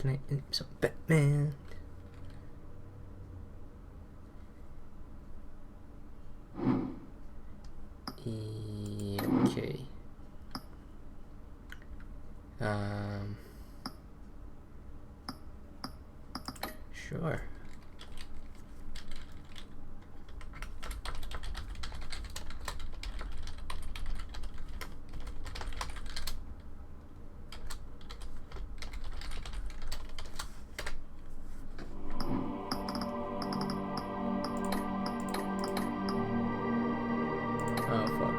tonight in some Batman. Okay. Sure. Oh, fuck.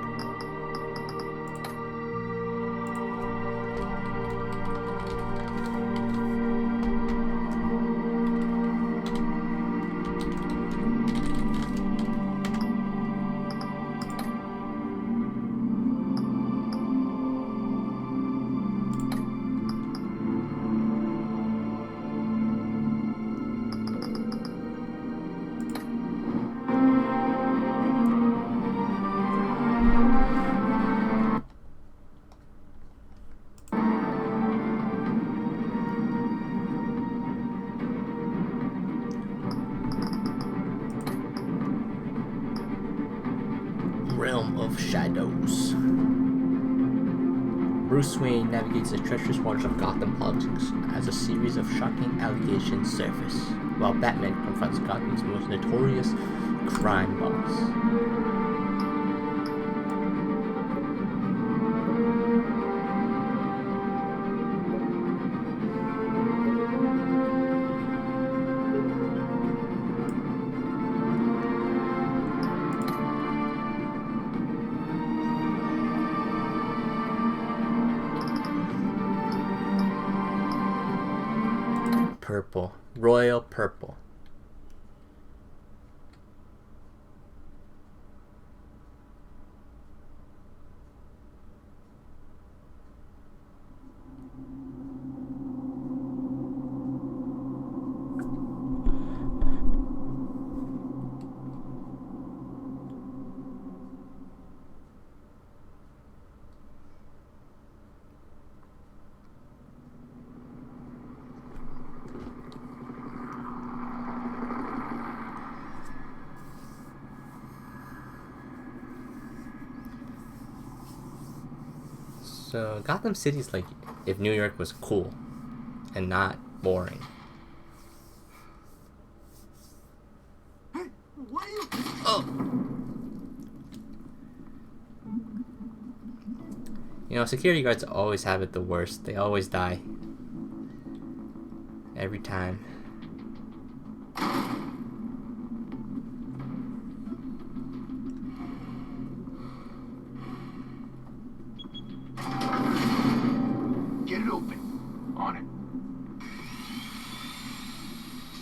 Realm of Shadows. Bruce Wayne navigates the treacherous waters of Gotham politics as a series of shocking allegations surface, while Batman confronts Gotham's most notorious crime boss. Purple. Royal purple. So Gotham City is like if New York was cool and not boring. Hey, what are you? Oh. You know, security guards always have it the worst. They always die. Every time. Get it open. On it.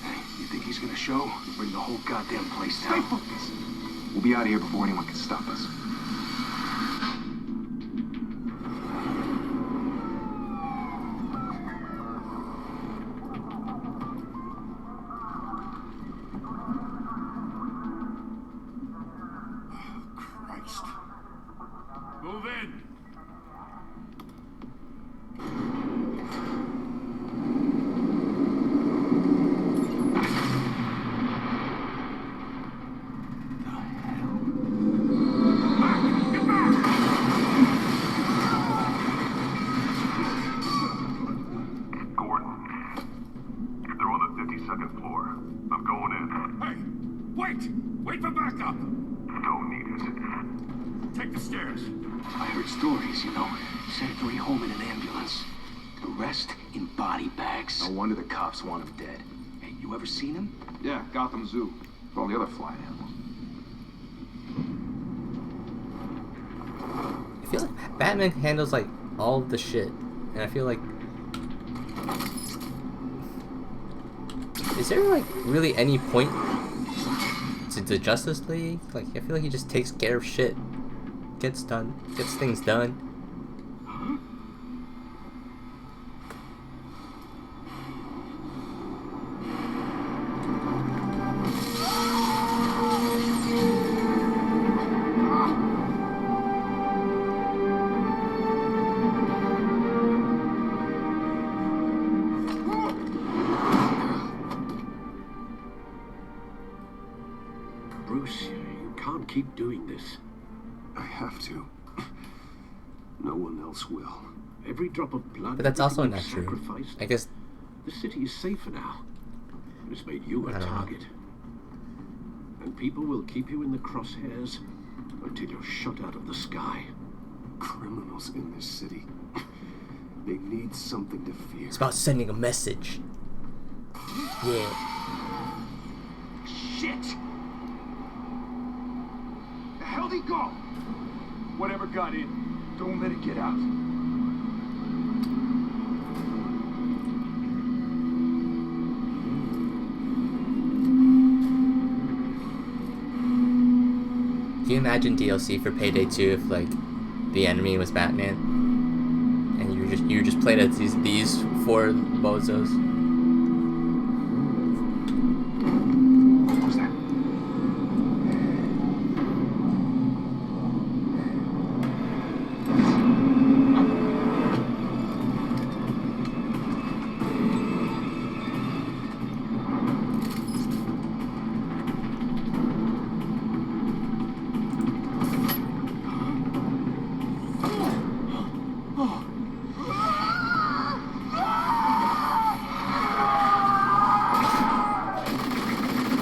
Hey, you think he's gonna show? Bring the whole goddamn place down. Stay focused. We'll be out of here before anyone can stop us. Christ. Move in. Wait for backup! Don't need it. Take the stairs. I heard stories, you know. Sent 3 home in an ambulance. The rest in body bags. No wonder the cops want him dead. Hey, you ever seen him? Yeah, Gotham Zoo. With all the other flying animals. I feel like Batman handles like all of the shit, and I feel like is there like really any point to the Justice League? Like I feel like he just takes care of shit, gets things done. keep doing this. I have to. No one else will. Every drop of blood. But that's also everything not you've true. sacrificed. I guess The city is safer now. It's made you a I don't know. target. And people will keep you in the crosshairs until you're shot out of the sky. Criminals in this city. They need something to fear. it's about sending a message. Yeah. Shit! The hell'd he go? Whatever got in, don't let it get out. Can you imagine DLC for Payday 2 if like the enemy was Batman and you just played as these four bozos? What was that?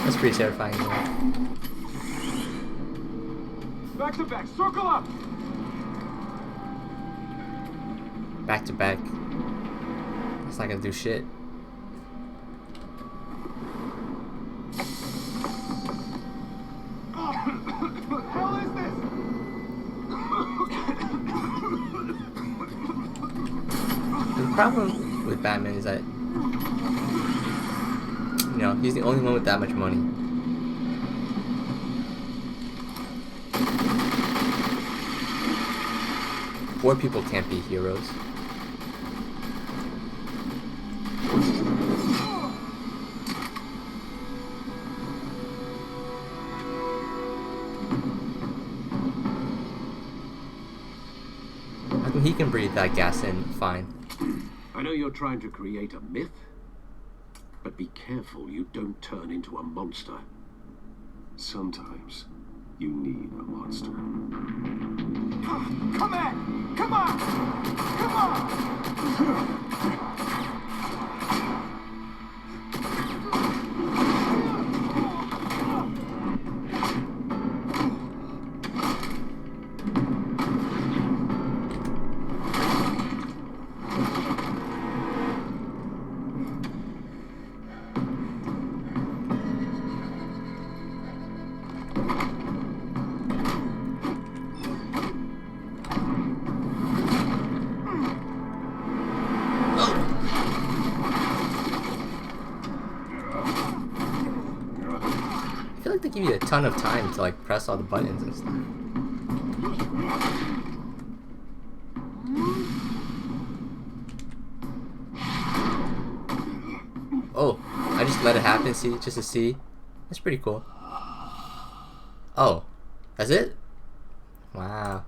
That's pretty terrifying. Yeah. Back to back, circle up! Back to back. It's not gonna do shit. What the hell is this? The problem with Batman is that, you know, he's the only one with that much money. Poor people can't be heroes. I mean, he can breathe that gas in fine. I know you're trying to create a myth, but be careful you don't turn into a monster. Sometimes you need a monster. Come on! Come on! Come on! I feel like they give you a ton of time to like press all the buttons and stuff. Oh, I just let it happen, see, just to see. That's pretty cool. Oh, that's it? Wow.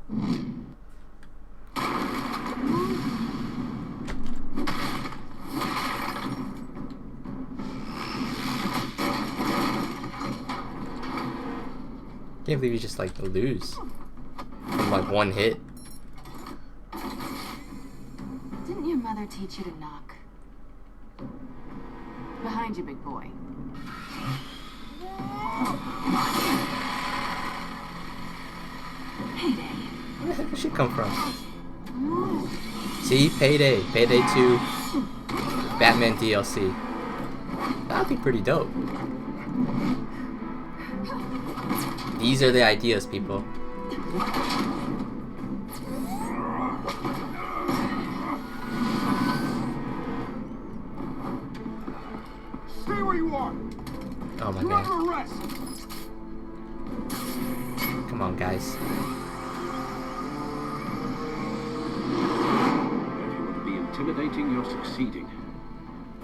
Can't believe you just like lose from like one hit. Didn't your mother teach you to knock? Behind you, big boy. Payday. Where the heck did she come from? See, Payday, Payday 2, Batman DLC. That'd be pretty dope. These are the ideas, people. Stay where you are! Oh my You're god. under arrest! Come on, guys. If you want to be intimidating, you're succeeding.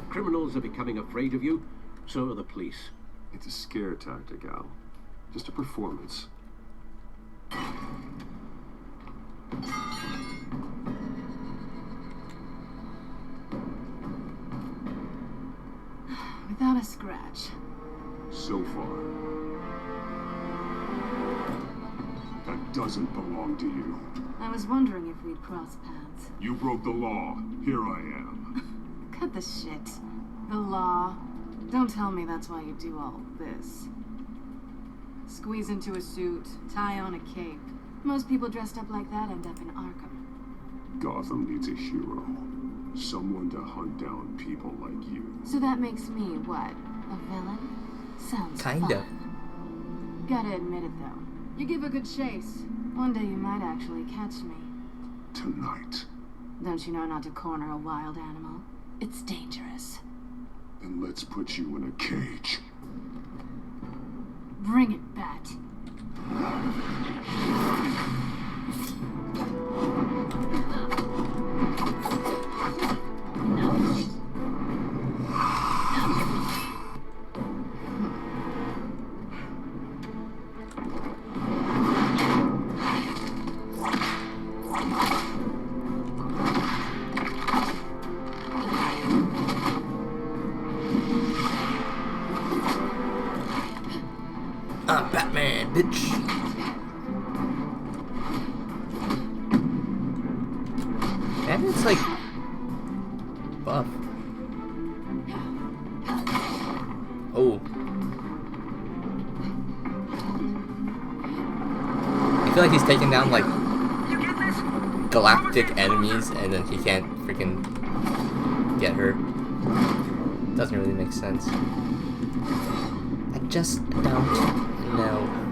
Criminals are becoming afraid of you, so are the police. It's a scare tactic, Al. Just a performance. Without a scratch. So far. doesn't belong to you. I was wondering if we'd cross paths. You broke the law. Here I am. Cut the shit. The law. Don't tell me that's why you do all this. Squeeze into a suit, tie on a cape. Most people dressed up like that end up in Arkham. Gotham needs a hero. Someone to hunt down people like you. So that makes me, what, a villain? Sounds Kinda. fun. Gotta admit it, though. You give a good chase. One day you might actually catch me. Tonight. Don't you know not to corner a wild animal? It's dangerous. Then let's put you in a cage. Bring it, Bat. I'm Batman, bitch. Batman's like buff. Oh. I feel like he's taking down like galactic enemies and then he can't freaking get her. Doesn't really make sense. I just don't know.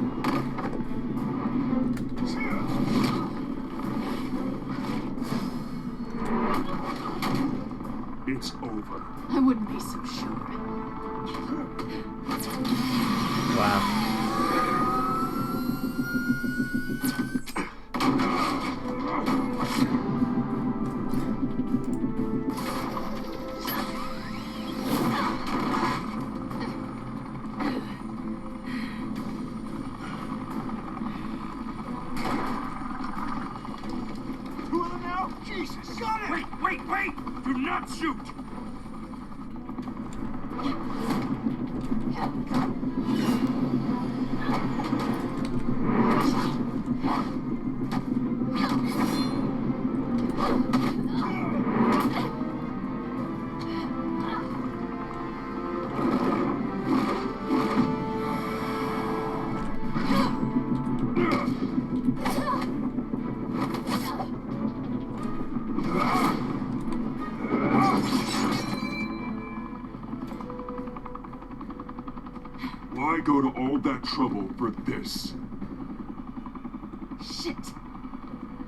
It's over. I wouldn't be so sure. Wow. Two of them now? Jesus, got it! Wait, wait, wait! Do not shoot! Why go to all that trouble for this? Shit!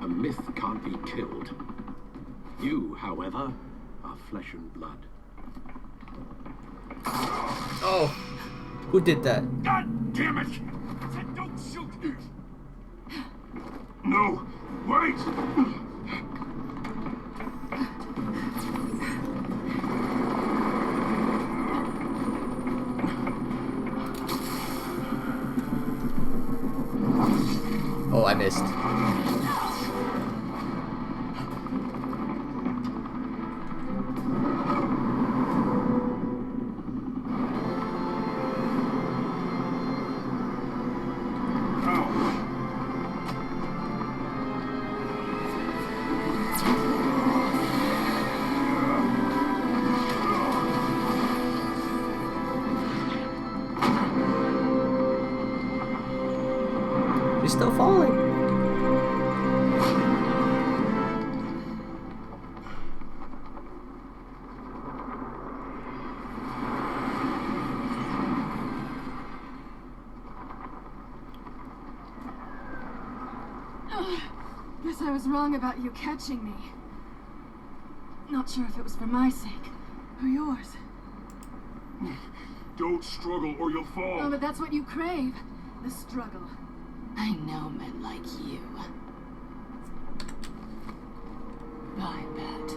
A myth can't be killed. You, however, are flesh and blood. Oh. Who did that? God damn it! I said don't shoot! No! Wait! Oh, I missed. She's still falling. Guess I was wrong about you catching me. Not sure if it was for my sake or yours. Don't struggle or you'll fall. Oh, but that's what you crave. The struggle. I know men like you. Bye, Bat.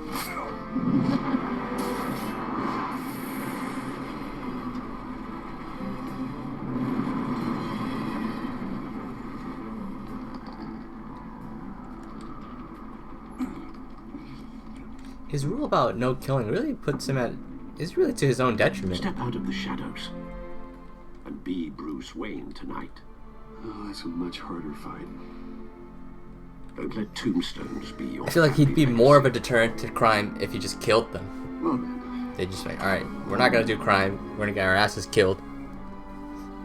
His rule about no killing really puts him at... is really to his own detriment. Step out of the shadows and be Bruce Wayne tonight. Oh, that's a much harder fight. Don't let tombstones be your I feel like he'd be family more of a legacy. deterrent to crime if he just killed them. Well then, They just like, alright, we're not gonna do crime, we're gonna get our asses killed.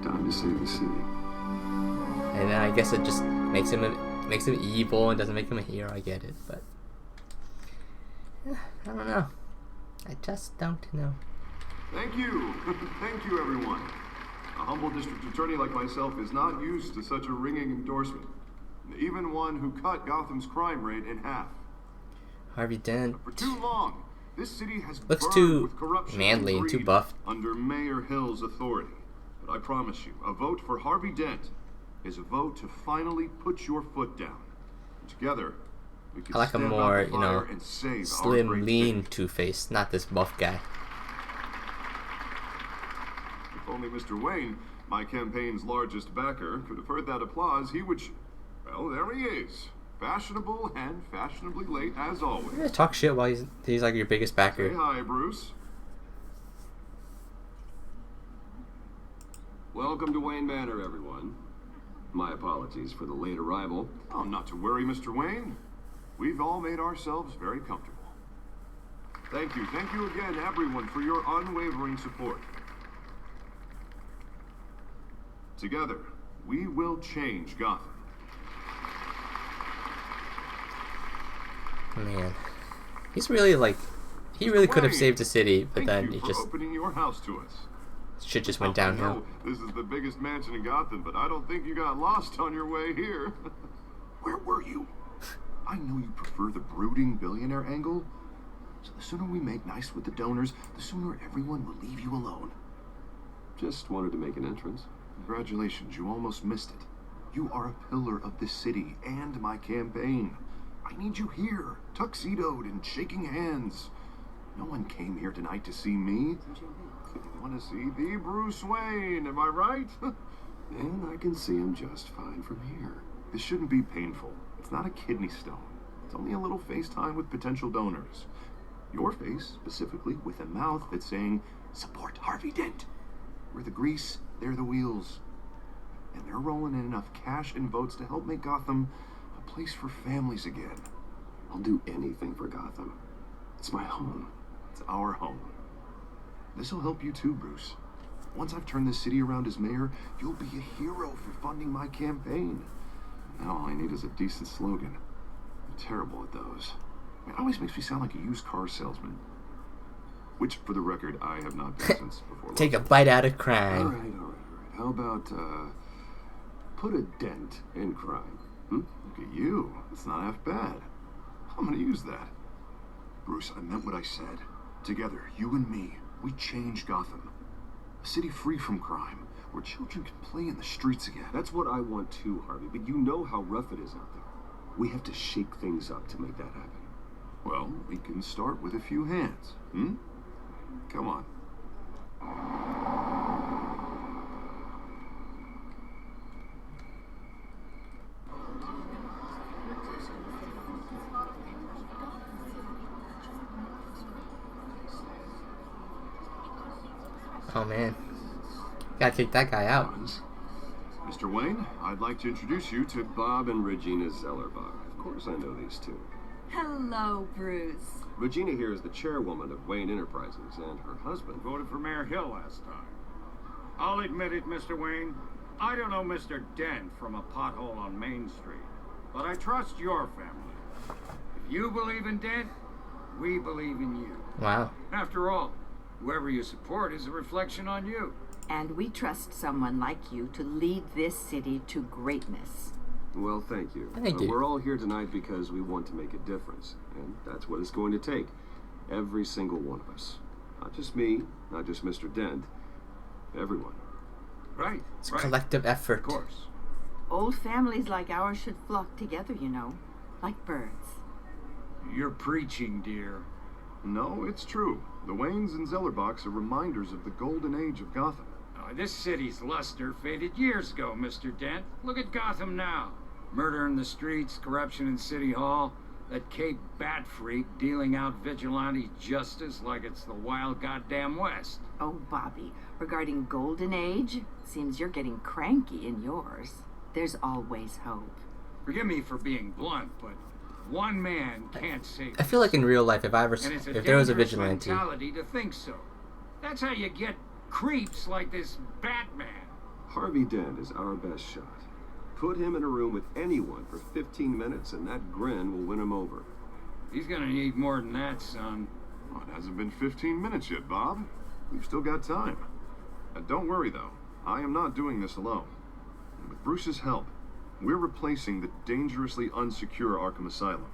Time to save the city. And then I guess it just makes him evil and doesn't make him a hero. I get it, but I don't know. I just don't know. Thank you. Thank you, everyone. A humble district attorney like myself is not used to such a ringing endorsement. Even one who cut Gotham's crime rate in half. Harvey Dent For too long, this city has looks burned too with corruption manly and too greed buff. under Mayor Hill's authority. But I promise you, a vote for Harvey Dent is a vote to finally put your foot down. Together, we can I like a stamp out more, the you fire know, and save our slim, great lean city. Two-Face, not this buff guy. If only Mr. Wayne, my campaign's largest backer, could have heard that applause, he would... Well, there he is. Fashionable and fashionably late as always. You're gonna talk shit while he's like your biggest Say backer. hi, Bruce. Welcome to Wayne Manor, everyone. My apologies for the late arrival. Oh, not to worry, Mr. Wayne. We've all made ourselves very comfortable. Thank you again, everyone, for your unwavering support. Together, we will change Gotham. Man, he's really like, he really could have Wayne, saved the city, but Thank then you he for just opening your house to us. shit just went I downhill. know this is the biggest mansion in Gotham, but I don't think you got lost on your way here. Where were you? I know you prefer the brooding billionaire angle. So the sooner we make nice with the donors, the sooner everyone will leave you alone. Just wanted to make an entrance. Congratulations, you almost missed it. You are a pillar of this city and my campaign. I need you here, tuxedoed and shaking hands. No one came here tonight to see me. They want to see the Bruce Wayne, am I right? And I can see him just fine from here. This shouldn't be painful. It's not a kidney stone. It's only a little FaceTime with potential donors. Your face, specifically, with a mouth that's saying, support Harvey Dent. We're the grease, they're the wheels. And they're rolling in enough cash and votes to help make Gotham a place for families again. I'll do anything for Gotham. It's my home. It's our home. This'll help you too, Bruce. Once I've turned this city around as mayor, you'll be a hero for funding my campaign. Now all I need is a decent slogan. I'm terrible at those. It always makes me sound like a used car salesman. Which, for the record, I have not been since before. Take a bite out of All crime. right. How about, put a dent in crime? Look at you. It's not half bad. I'm gonna use that. Bruce, I meant what I said. Together, you and me, we change Gotham. A city free from crime, where children can play in the streets again. That's what I want too, Harvey, but you know how rough it is out there. We have to shake things up to make that happen. Well, we can start with a few hands, Come on. Oh man, gotta kick that guy out. Mr. Wayne, I'd like to introduce you to Bob and Regina Zellerbach. Of course I know these two. Hello, Bruce. Regina here is the chairwoman of Wayne Enterprises, and her husband... Voted for Mayor Hill last time. I'll admit it, Mr. Wayne. I don't know Mr. Dent from a pothole on Main Street, but I trust your family. If you believe in Dent, we believe in you. Wow. After all, whoever you support is a reflection on you. And we trust someone like you to lead this city to greatness. Well, thank you. Thank you. We're all here tonight because we want to make a difference, and that's what it's going to take. Every single one of us. Not just me, not just Mr. Dent. Everyone. Right. It's a collective effort. Of course. Old families like ours should flock together, you know, like birds. You're preaching, dear. No, it's true. The Waynes and Zellerbachs are reminders of the golden age of Gotham. This city's luster faded years ago, Mr. Dent. Look at Gotham now. Murder in the streets, corruption in City Hall, that Cape Bat freak dealing out vigilante justice like it's the wild goddamn West. Oh, Bobby, regarding Golden Age, seems you're getting cranky in yours. There's always hope. Forgive me for being blunt, but one man can't save I feel like in real life, if and it's a if there was a dangerous vigilante, mentality to think so. That's how you get creeps like this Batman. Harvey Dent is our best shot. Put him in a room with anyone for 15 minutes and that grin will win him over. He's gonna need more than that, son. Oh, it hasn't been 15 minutes yet, Bob. We've still got time. And don't worry, though. I am not doing this alone. And with Bruce's help, we're replacing the dangerously unsecure Arkham Asylum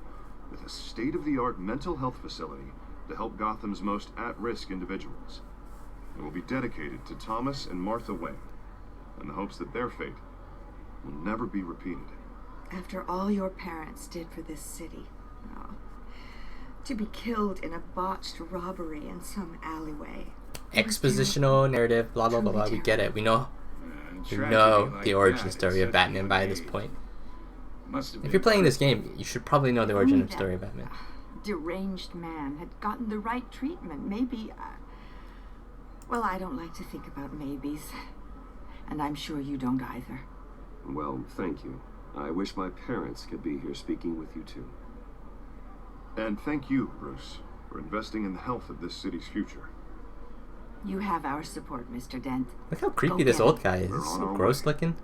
with a state-of-the-art mental health facility to help Gotham's most at-risk individuals. It will be dedicated to Thomas and Martha Wayne, in the hopes that their fate will never be repeated. After all your parents did for this city, oh, to be killed in a botched robbery in some alleyway. expositional narrative, blah blah blah blah. We get it. We know the origin story of Batman by this point. If you're playing this game, you should probably know the origin story of Batman. Deranged man had gotten the right treatment. Maybe. Well, I don't like to think about maybes, and I'm sure you don't either. Well, thank you. I wish my parents could be here speaking with you too. And thank you, Bruce, for investing in the health of this city's future. You have our support, Mr. Dent. Look how creepy this old guy is. He's so gross looking.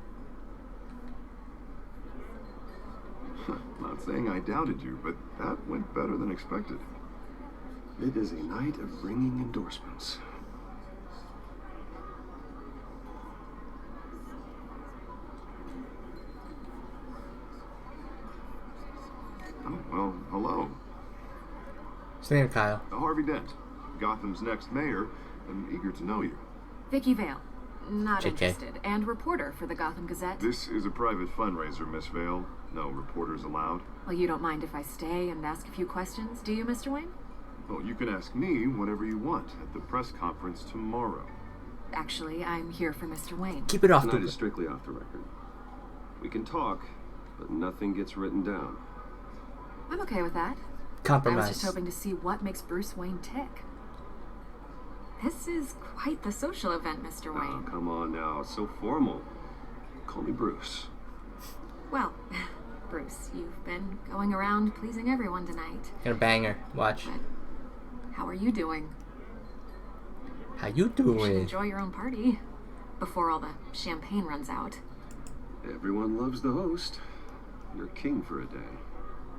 Not saying I doubted you, but that went better than expected. It is a night of ringing endorsements. Oh, well, hello. What's your name, Kyle? Harvey Dent, Gotham's next mayor, and eager to know you. Vicky Vale. Not JK. interested. And reporter for the Gotham Gazette. This is a private fundraiser, Miss Vale. No reporters allowed. Well, you don't mind if I stay and ask a few questions, do you, Mr. Wayne? Well, you can ask me whatever you want at the press conference tomorrow. Actually, I'm here for Mr. Wayne. Keep it off Tonight the... is strictly off the record. We can talk, but nothing gets written down. I'm okay with that. I was Compromise. just hoping to see what makes Bruce Wayne tick. This is quite the social event, Mr. Oh, Wayne. come on now. It's so formal. Call me Bruce. Well, Bruce, you've been going around pleasing everyone tonight. Gonna bang her. Watch. But how are you doing? How you You should doing? enjoy your own party before all the champagne runs out. Everyone loves the host. You're king for a day.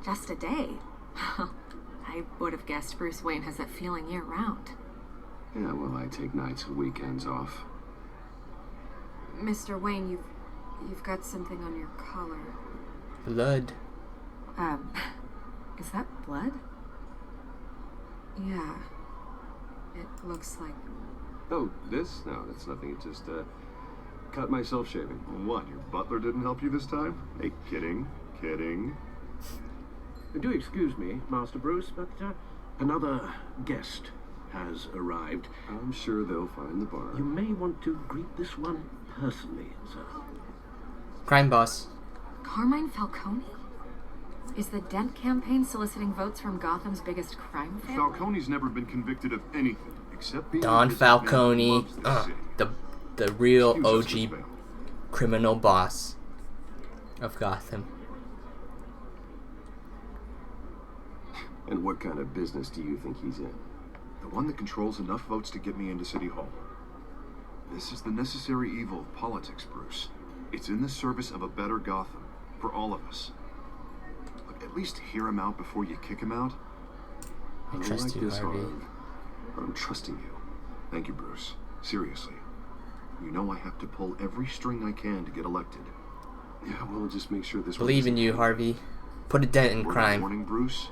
Just a day. I would have guessed Bruce Wayne has that feeling year-round. Yeah, well, I take nights and weekends off. Mr. Wayne, you've got something on your collar. Blood. Is that blood? Yeah. It looks like... Oh, this? No, that's nothing. It just, cut myself shaving. What, your butler didn't help you this time? Hey, kidding. Do excuse me, Master Bruce, but another guest has arrived. I'm sure they'll find the bar. You may want to greet this one personally, sir. Crime boss. Carmine Falcone? Is the Dent campaign soliciting votes from Gotham's biggest crime family? Falcone's never been convicted of anything except being Don a businessman who Falcone. loves the city. The real Excuse us, OG Miss Vale. criminal boss of Gotham. And what kind of business do you think he's in? The one that controls enough votes to get me into City Hall. This is the necessary evil of politics, Bruce. It's in the service of a better Gotham, for all of us. Look, at least hear him out before you kick him out. I don't trust like you, this, Harvey. Harv, but I'm trusting you. Thank you, Bruce. Seriously. You know I have to pull every string I can to get elected. Yeah, well, just make sure this Believe in you, Harvey. Put a dent in Word of crime. warning, Bruce.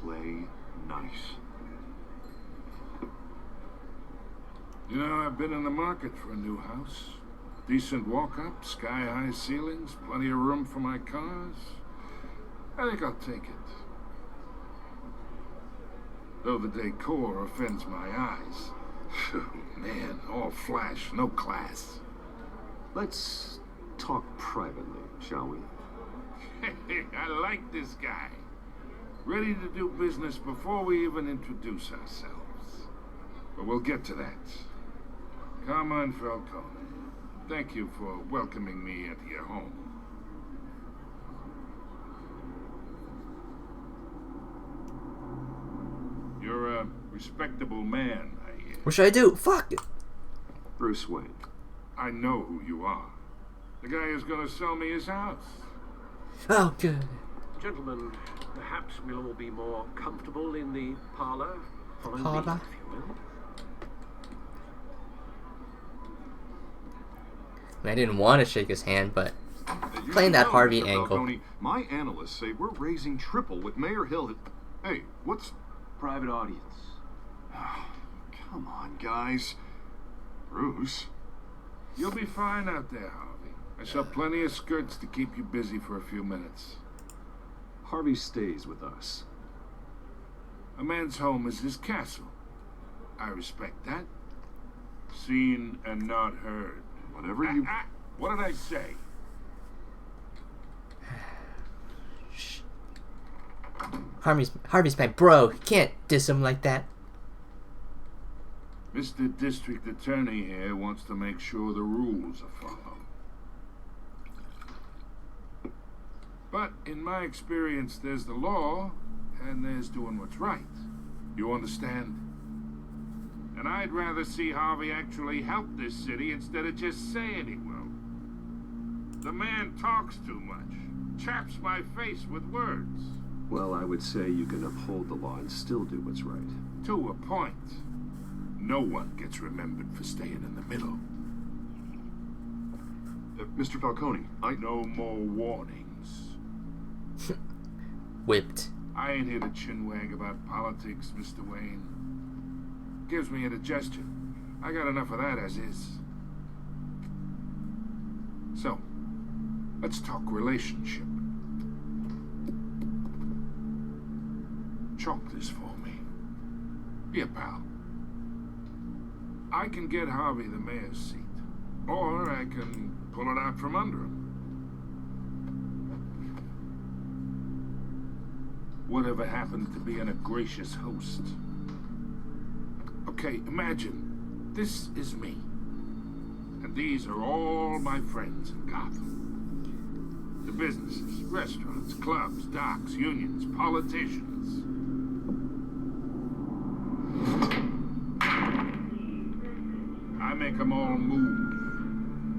Play nice. You know, I've been in the market for a new house. Decent walk-up, sky-high ceilings, plenty of room for my cars. I think I'll take it. Though the decor offends my eyes. Man, all flash, no class. Let's talk privately, shall we? I like this guy. Ready to do business before we even introduce ourselves. But we'll get to that. Carmine Falcone. Thank you for welcoming me at your home. You're a respectable man, I hear. What should I do? Fuck! Bruce Wayne. I know who you are. The guy who's gonna sell me his house. Oh, good. Gentlemen, perhaps we'll all be more comfortable in the parlor. Follow me, Parlor? if you will. I didn't want to shake his hand, but You playing should that know, Harvey Mr. angle. Falcone, my analysts say we're raising triple with Mayor Hill. Hey, what's... Private audience. Come on, guys. Bruce. You'll be fine out there, Harvey. I saw plenty of skirts to keep you busy for a few minutes. Harvey stays with us. A man's home is his castle. I respect that. Seen and not heard. Whatever you... What did I say? Harvey's my bro. You can't diss him like that. Mr. District Attorney here wants to make sure the rules are followed. But in my experience, there's the law, and there's doing what's right. You understand? And I'd rather see Harvey actually help this city instead of just saying he will. The man talks too much, chaps my face with words. Well, I would say you can uphold the law and still do what's right. To a point. No one gets remembered for staying in the middle. Mr. Falcone, No more warnings. Whipped. I ain't here to chinwag about politics, Mr. Wayne. Gives me indigestion. I got enough of that as is. So, let's talk relationship. Chalk this for me. Be a pal. I can get Harvey the mayor's seat, or I can pull it out from under him. Whatever happens to being a gracious host? Okay, imagine this is me, and these are all my friends in Gotham. The businesses, restaurants, clubs, docks, unions, politicians. I make them all move,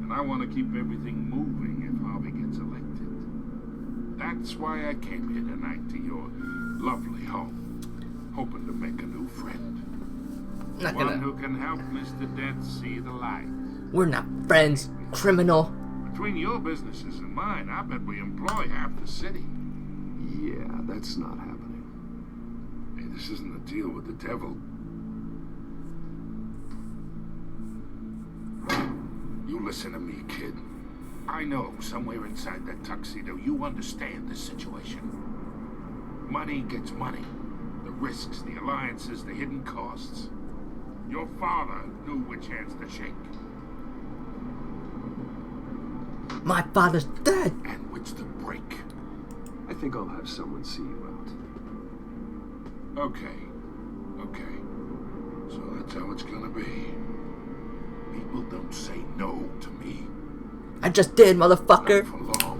and I want to keep everything moving if Harvey gets elected. That's why I came here tonight to your lovely home, hoping to make a new friend. One who can help Mr. Dent see the light. We're not friends, criminal. Between your businesses and mine, I bet we employ half the city. Yeah, that's not happening. Hey, this isn't a deal with the devil. You listen to me, kid. I know somewhere inside that tuxedo you understand this situation. Money gets money. The risks, the alliances, the hidden costs. Your father knew which hands to shake. My father's dead. And which to break. I think I'll have someone see you out. Okay. So that's how it's gonna be. People don't say no to me. I just did, motherfucker. Not for long.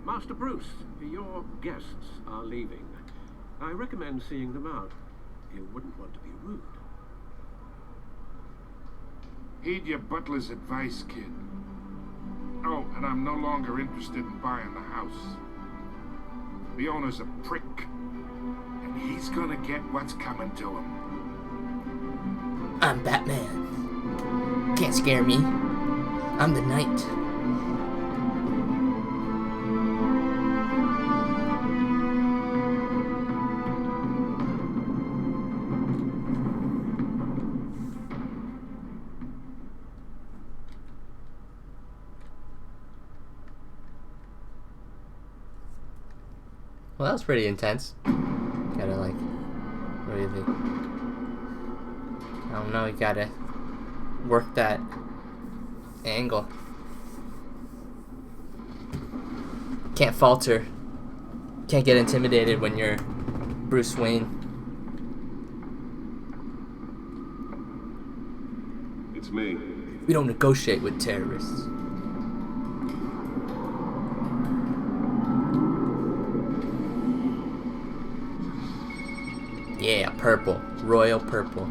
Master Bruce, your guests are leaving. I recommend seeing them out. You wouldn't want to be rude. Heed your butler's advice, kid. Oh, and I'm no longer interested in buying the house. The owner's a prick. And he's gonna get what's coming to him. I'm Batman. Can't scare me. I'm the Knight. Well, that was pretty intense. Gotta like, what do you think? I don't know, you gotta work that angle. Can't falter. Can't get intimidated when you're Bruce Wayne. It's me. We don't negotiate with terrorists. Yeah, purple. Royal purple.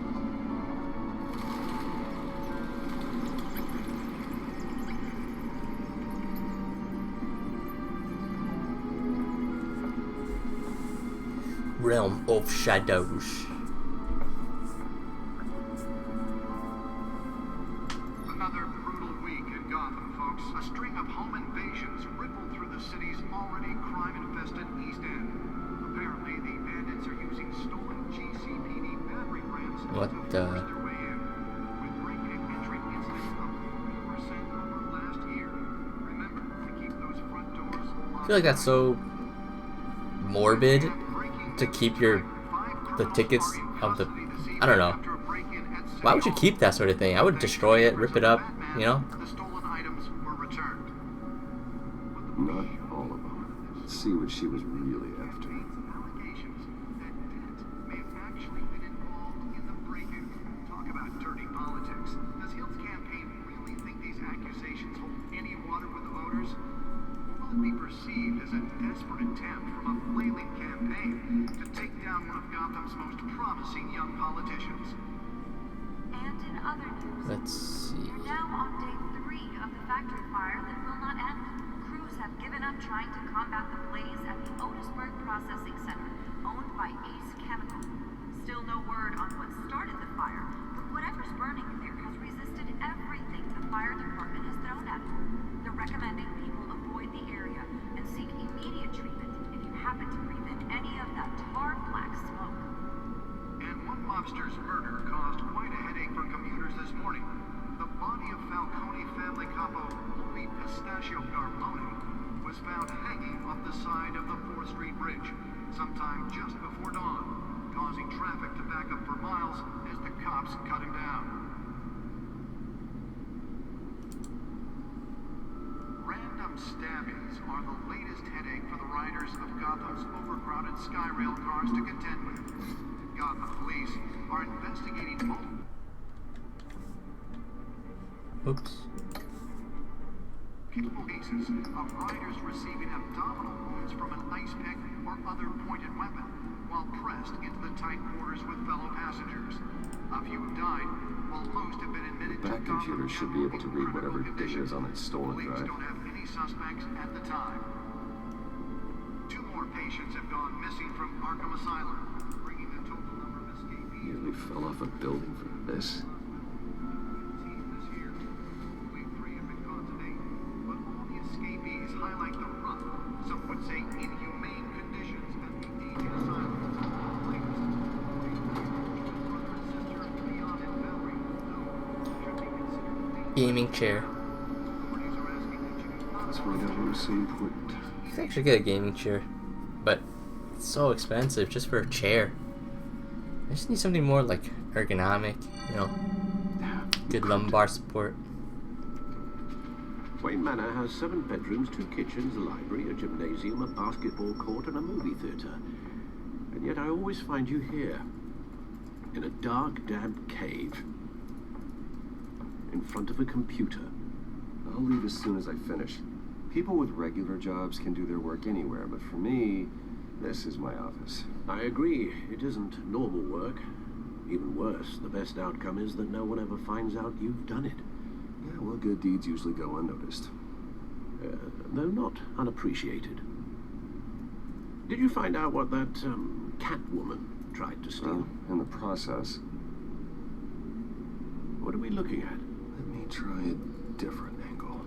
Realm of Shadows. Another brutal week in Gotham, folks. A string of home invasions rippled through the city's already crime-infested East End. Apparently, the bandits are using stolen GCPD battering rams to force their way in, with break-and-entry incidents up 40% over last year. Remember to keep those front doors locked. I feel like that's so morbid to keep the tickets of the, I don't know. Why would you keep that sort of thing? I would destroy it, rip it up, you know? The stolen items were returned. Not all of them. Let's see what she was really after. Allegations that Dent may have actually been involved in the break-in. Talk about dirty politics. Does Hill's campaign really think these accusations hold any water with the voters? Or will it be perceived as a desperate attempt from a flailing campaign to take down one of Gotham's most promising young politicians? And in other news, Let's see. we're now on day 3 of the factory fire that will not end. Crews have given up trying to combat the blaze at the Otisburg Processing Center, owned by Ace Chemical. Still no word on what started the fire, but whatever's burning there has resisted everything the fire department has thrown at it. They're recommending people avoid the area and seek immediate treatment if you happen to breathe in any of that tar black smoke. And one mobster's murder caused quite a headache for commuters this morning. The body of Falcone family capo Louis Pistachio Garmoni was found hanging off the side of the 4th Street Bridge sometime just before dawn, causing traffic to back up for miles as the cops cut him down. Random stabbings are the latest headache for the riders of Gotham's overcrowded Skyrail cars to contend with. Gotham police are investigating multiple cases of riders receiving abdominal wounds from an ice pick or other pointed weapon while pressed into the tight quarters with fellow passengers. A few have died, while most have been admitted to Back computer should be able to read whatever data is on that stolen Police drive. don't have any suspects at the time. 2 more patients have gone missing from Arkham Asylum, bringing the total number of escapees. Nearly fell off a building for this. This year. Only 3 have been caught to date, but all the escapees highlight the rough, some would say inhumane conditions at the aging asylum. Gaming chair. That's why that room so important. You could actually get a gaming chair, but it's so expensive just for a chair. I just need something more like ergonomic, you know, good lumbar support. Wayne Manor has 7 bedrooms, 2 kitchens, a library, a gymnasium, a basketball court, and a movie theatre. And yet I always find you here, in a dark, damp cave, in front of a computer. I'll leave as soon as I finish. People with regular jobs can do their work anywhere, but for me, this is my office. I agree, it isn't normal work. Even worse, the best outcome is that no one ever finds out you've done it. Yeah, well, good deeds usually go unnoticed. Though not unappreciated. Did you find out what that, cat woman tried to steal? In the process. What are we looking at? Let me try a different angle.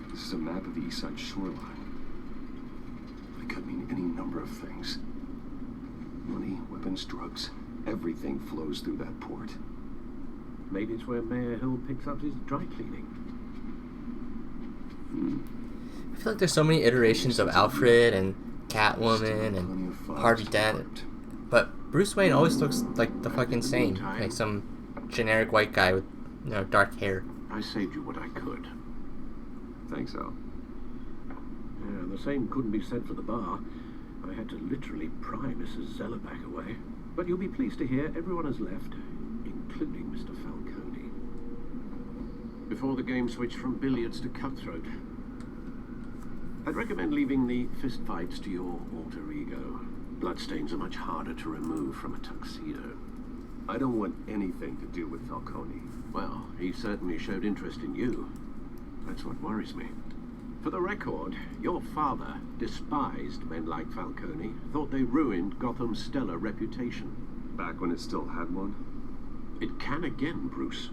This is a map of the East Side shoreline. It could mean any number of things. Money, weapons, drugs. Everything flows through that port. Maybe it's where Mayor Hill picks up his dry cleaning. I feel like there's so many iterations of Alfred and Catwoman and Harvey Dent, but Bruce Wayne always looks like the fucking same, like some generic white guy with, you know, dark hair. I saved you what I could. Thanks, Al. Yeah, the same couldn't be said for the bar. I had to literally pry Mrs. Zellerback away. But you'll be pleased to hear everyone has left, including Mr. Falcone. Before the game switched from billiards to cutthroat. I'd recommend leaving the fistfights to your alter ego. Bloodstains are much harder to remove from a tuxedo. I don't want anything to do with Falcone. Well, he certainly showed interest in you. That's what worries me. For the record, your father despised men like Falcone, thought they ruined Gotham's stellar reputation. Back when it still had one? It can again, Bruce.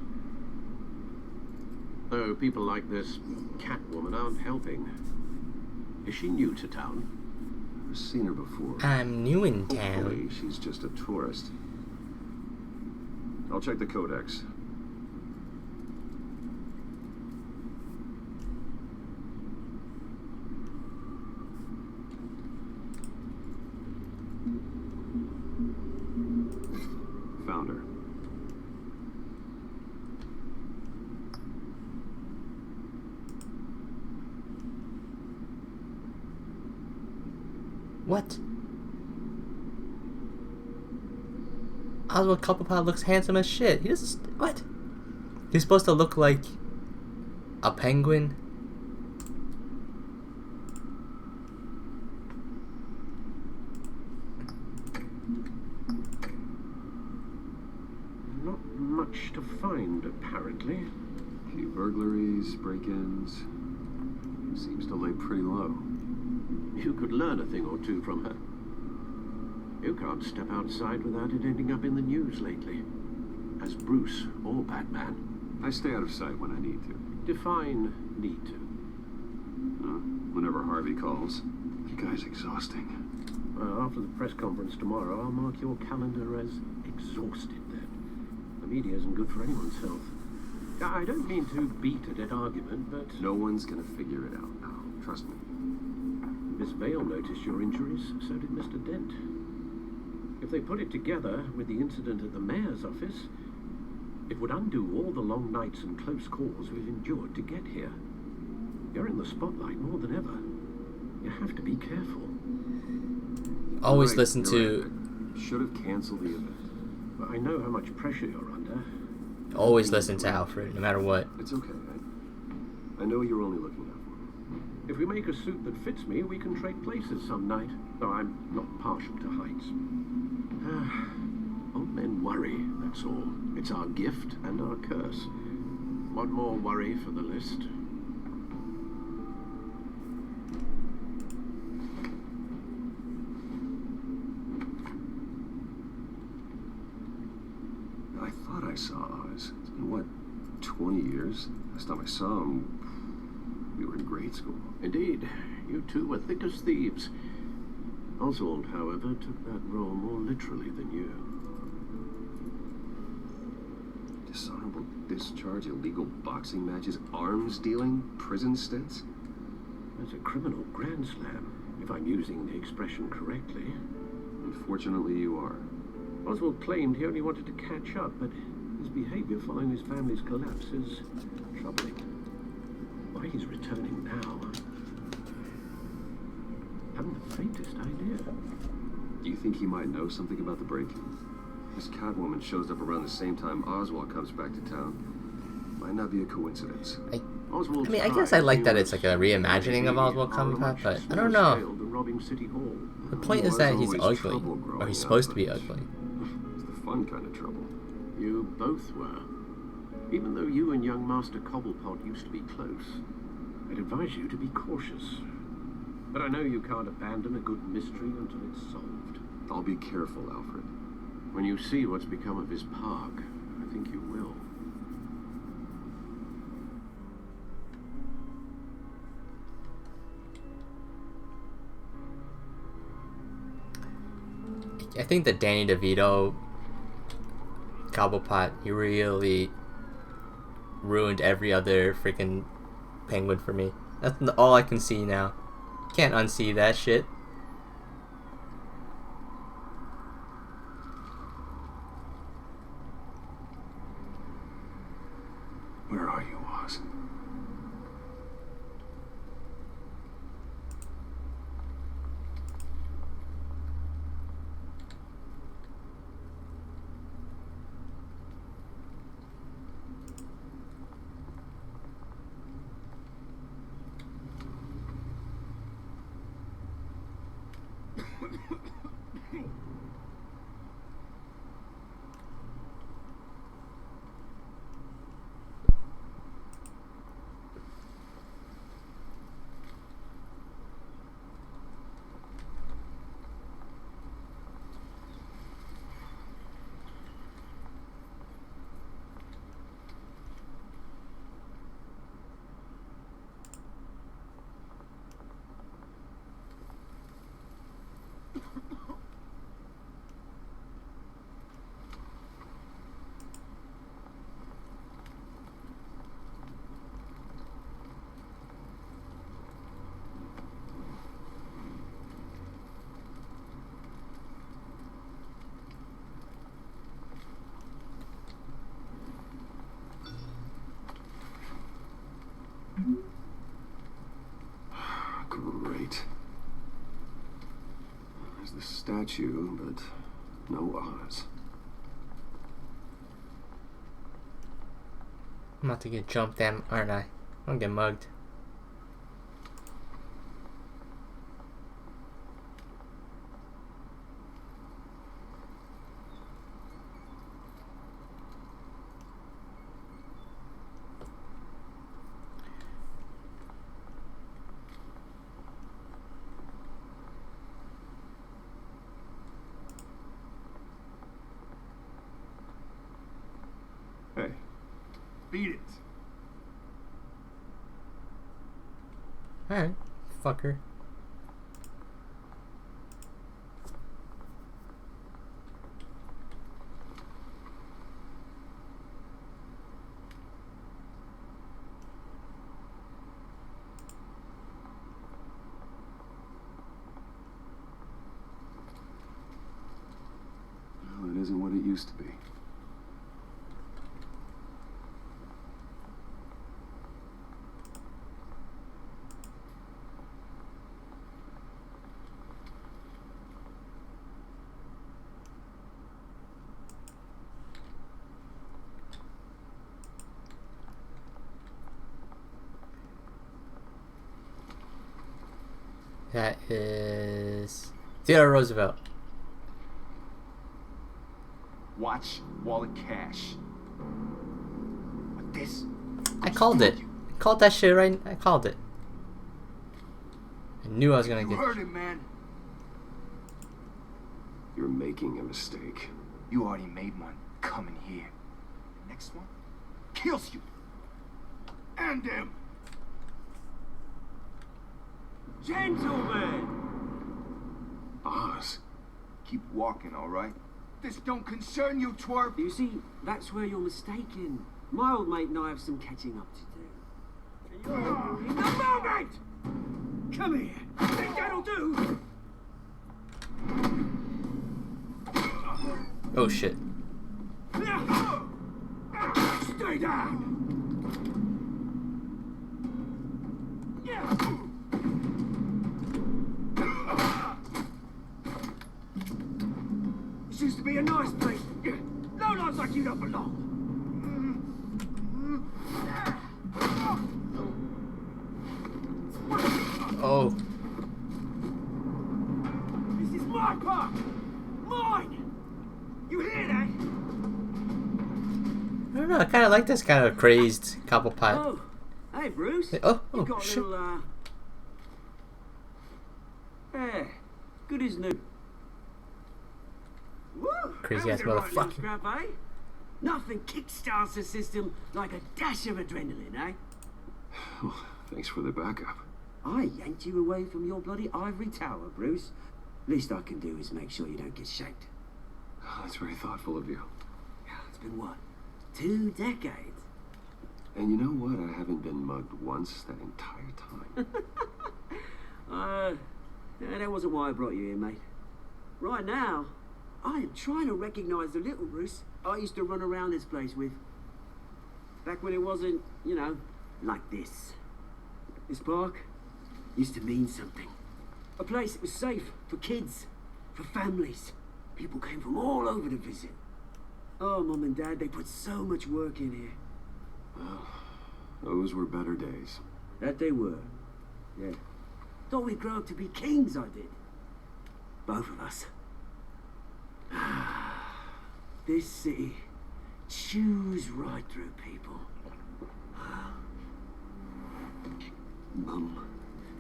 Though people like this Catwoman aren't helping. Is she new to town? I've seen her before. I'm new in Hopefully town. she's just a tourist. I'll check the codex. Found her. What? Oswald Cobblepot looks handsome as shit. He doesn't. What? He's supposed to look like a penguin. Not much to find, apparently. Few burglaries, break-ins. Seems to lay pretty low. You could learn a thing or two from her. You can't step outside without it ending up in the news lately. As Bruce or Batman. I stay out of sight when I need to. Define need to. Whenever Harvey calls. You guy's exhausting. Well, after the press conference tomorrow, I'll mark your calendar as exhausted then. The media isn't good for anyone's health. I don't mean to beat a dead argument, but... No one's gonna figure it out now. Trust me. Miss Vale noticed your injuries, so did Mr. Dent. If they put it together with the incident at the mayor's office, it would undo all the long nights and close calls we've endured to get here. You're in the spotlight more than ever. You have to be careful. Always Right, listen to. Right. Should have canceled the event. But I know how much pressure you're under. Always listen to Alfred, no matter what. It's okay. I know you're only looking out for me. If we make a suit that fits me, we can trade places some night. Though I'm not partial to heights. Old men worry, that's all. It's our gift and our curse. One more worry for the list. I thought I saw Oz. It's been, what, 20 years? Last time I saw him, we were in grade school. Indeed, you two were thick as thieves. Oswald, however, took that role more literally than you. Dishonorable discharge, illegal boxing matches, arms dealing, prison stints. That's a criminal grand slam, if I'm using the expression correctly. Unfortunately, you are. Oswald claimed he only wanted to catch up, but his behavior following his family's collapse is troubling. Why he's returning now, I haven't the faintest idea. Do you think he might know something about the break-in? This Catwoman shows up around the same time Oswald comes back to town. Might not be a coincidence. I guess I like that it's like a reimagining of Oswald Cobblepot, but I don't know. The point is that he's ugly, or he's supposed to be ugly. It's the fun kind of trouble. You both were. Even though you and young Master Cobblepot used to be close, I'd advise you to be cautious. But I know you can't abandon a good mystery until it's solved. I'll be careful, Alfred. When you see what's become of his park, I think you will. I think that Danny DeVito Cobblepot, he really ruined every other freaking penguin for me. That's all I can see now. Can't unsee that shit. Where are you, Oz? Great. There's the statue, but no Oz. I'm about to get jumped, aren't I? I'm gonna get mugged. Hey. Beat it. Alright, fucker. Well, it isn't what it used to be. That is Theodore Roosevelt. Watch, wallet, cash. What this? I called it. I called that shit right. I called it. I knew I was gonna You get. heard it, man. You're making a mistake. You already made one. Come in here. Next one kills you. And him. Gentlemen! Oz. Keep walking, all right? This don't concern you, twerp. You see, that's where you're mistaken. My old mate and I have some catching up to do. In the moment! Come here. Think that'll do? Oh shit. Stay down. This used to be a nice place. No lives like you don't belong. Oh. This is my park. Mine. You hear that? I don't know. I kind of like this kind of crazed couple pot. Oh, hey Bruce. Oh, You got a shit. little, yeah, good as new. Woo! Crazy That ass was a right little motherfucker. scrap, eh? Nothing kickstarts the system like a dash of adrenaline, eh? Well, thanks for the backup. I yanked you away from your bloody ivory tower, Bruce. Least I can do is make sure you don't get shanked. Oh, that's very thoughtful of you. It's been what? 2 decades? And you know what? I haven't been mugged once that entire time. Yeah, that wasn't why I brought you here, mate. Right now, I am trying to recognize the little Bruce I used to run around this place with. Back when it wasn't, you know, like this. This park used to mean something. A place that was safe for kids, for families. People came from all over to visit. Oh, Mum and Dad, they put so much work in here. Well, those were better days. That they were. Yeah. Thought we'd grow up to be kings, I did. Both of us. This city chews right through people. Mum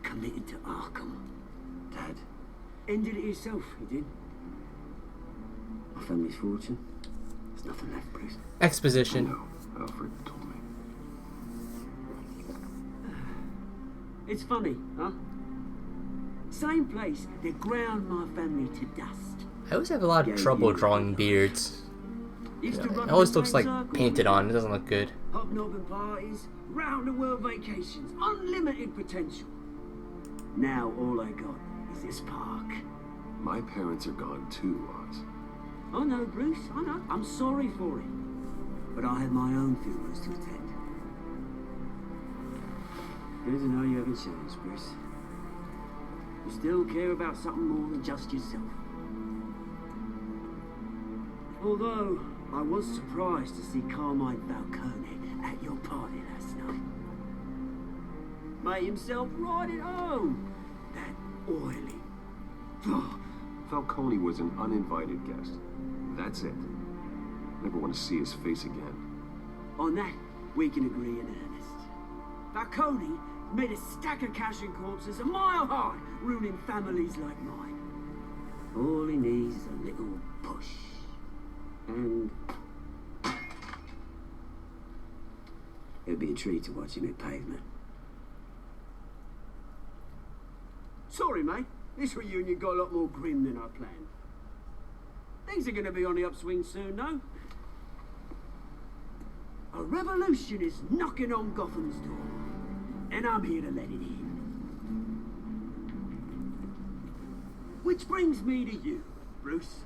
committed to Arkham. Dad ended it himself, he did. My family's fortune. There's nothing left, Bruce. Exposition. No, Alfred told me. It's funny, huh? Same place that ground my family to dust. I always have a lot of trouble drawing beards. It always looks like painted on. It doesn't look good. Hobnobbing parties, round the world vacations, unlimited potential. Now all I got is this park. My parents are gone too, Oz. I know, Bruce, I know. I'm sorry for it. But I have my own funerals to attend. Good to know you haven't changed, Bruce. You still care about something more than just yourself. Although, I was surprised to see Carmine Falcone at your party last night. Made himself right at home. That oily. Falcone was an uninvited guest. That's it. Never want to see his face again. On that, we can agree in earnest. Falcone made a stack of cash and corpses a mile high, ruining families like mine. All he needs is a little push. And it'd be a treat to watch him hit pavement. Sorry, mate. This reunion got a lot more grim than I planned. Things are going to be on the upswing soon, though. A revolution is knocking on Gotham's door, and I'm here to let it in. Which brings me to you, Bruce.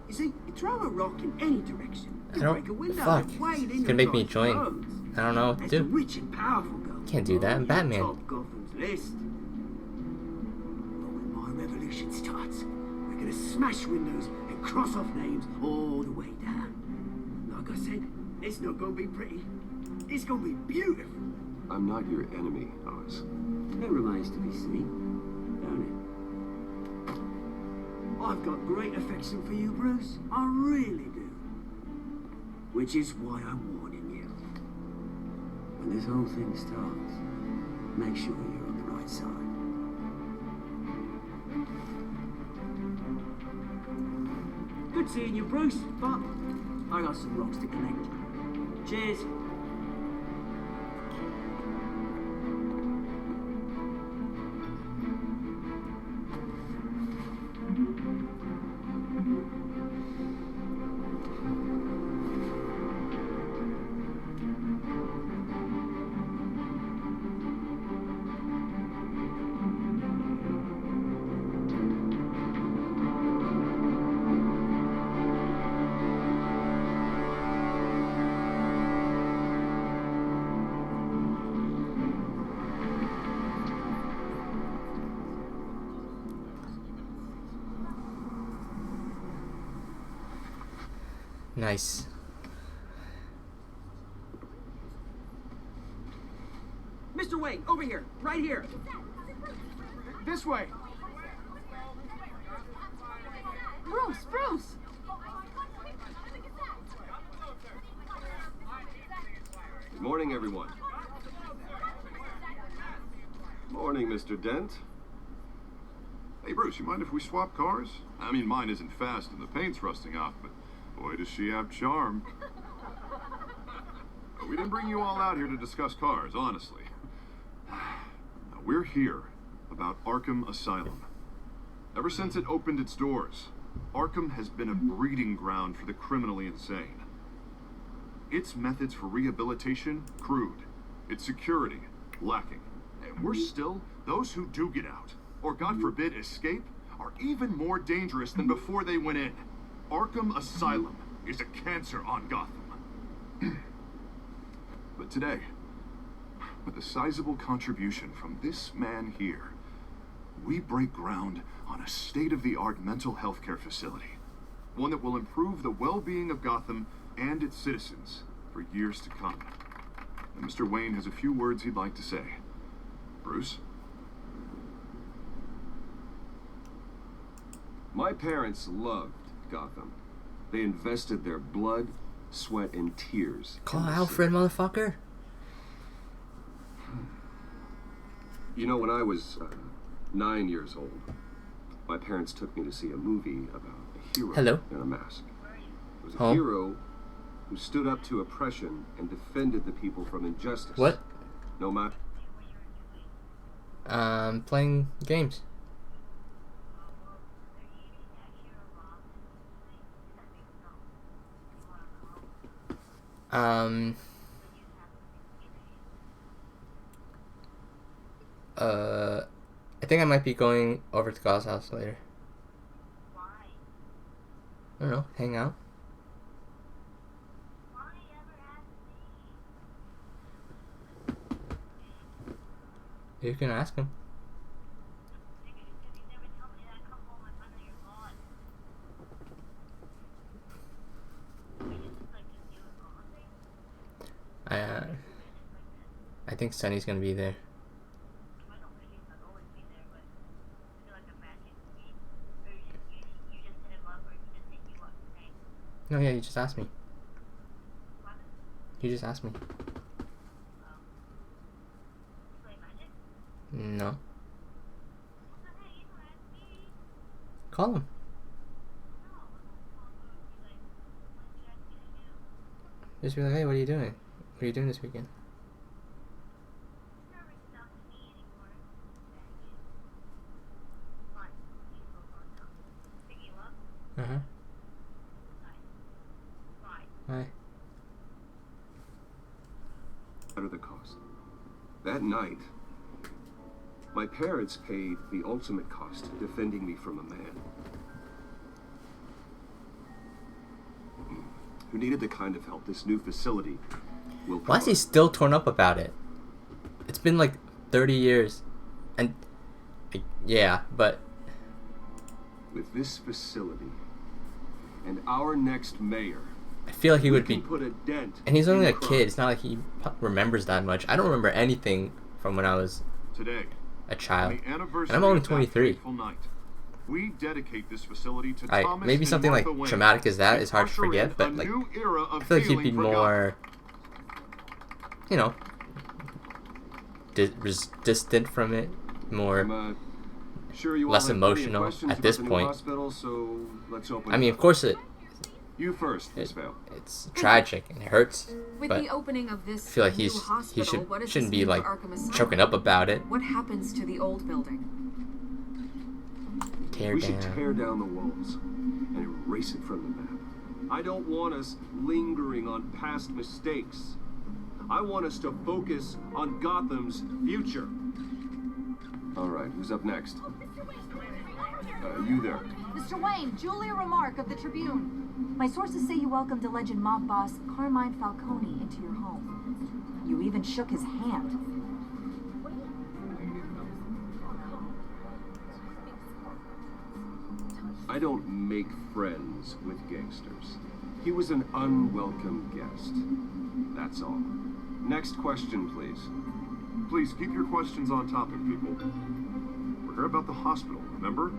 You see, you throw a rock in any direction, you break a window, Fuck. wade in It's gonna make me join. I don't know what to the do. rich and powerful go. Can't do that. I'm Batman. Top Gotham's list. But when my revolution starts, we're gonna smash windows and cross off names all the way down. Like I said, it's not gonna be pretty. It's gonna be beautiful. I'm not your enemy, Oz. It remains to be seen, don't it? I've got great affection for you, Bruce. I really do. Which is why I'm warning you. When this whole thing starts, make sure you're on the right side. Good seeing you, Bruce, but I got some rocks to collect. Cheers. Nice. Mr. Wayne, over here, right here. This way. Bruce! Good morning, everyone. Morning, Mr. Dent. Hey, Bruce, you mind if we swap cars? I mean, mine isn't fast and the paint's rusting off, but boy, does she have charm. We didn't bring you all out here to discuss cars, honestly. Now, we're here about Arkham Asylum. Ever since it opened its doors, Arkham has been a breeding ground for the criminally insane. its methods for rehabilitation, crude. Its security, lacking. And worse still, those who do get out, or God forbid escape, are even more dangerous than before they went in. Arkham Asylum is a cancer on Gotham. But today, with a sizable contribution from this man here, we break ground on a state-of-the-art mental health care facility. One that will improve the well-being of Gotham and its citizens for years to come. And Mr. Wayne has a few words he'd like to say. Bruce? My parents loved Gotham. They invested their blood, sweat, and tears. Call Alfred, motherfucker. You know, when I was 9 years old, my parents took me to see a movie about a hero in a mask. It was a hero who stood up to oppression and defended the people from injustice. What? No matter. Playing games. I think I might be going over to God's house later. I don't know, hang out. You can ask him. I think Sunny's gonna be there. No, yeah, you just asked me. You just asked me. No. Call him. Just be like, hey, what are you doing? What are you doing this weekend? Uh-huh. Hi. Out of the cost. That night, my parents paid the ultimate cost defending me from a man who needed the kind of help this new facility will provide. Why is he still torn up about it? It's been like 30 years. And yeah, but with this facility and our next mayor, I feel like he would be put a dent. And he's only a kid. It's not like he remembers that much. I don't remember anything from when I was a child. And I'm only 23. We dedicate this facility to Thomas maybe something like Wayne, traumatic as that is hard to forget, but like I feel like he'd be more, you know, distant from it, more less emotional at this point. Hospital, so let's open I mean, of course you first, Miss Vale. It's tragic and it hurts, With but the opening of this I feel like new he hospital, what does shouldn't this be mean like for Arkham Asylum? choking up about it. What happens to the old building? We should tear down the walls and erase it from the map. I don't want us lingering on past mistakes. I want us to focus on Gotham's future. All right, who's up next? You there. Mr. Wayne, Julia Remark of the Tribune. My sources say you welcomed alleged mob boss Carmine Falcone into your home. You even shook his hand. I don't make friends with gangsters. He was an unwelcome guest. That's all. Next question, please. Please keep your questions on topic, people. We're here about the hospital, remember?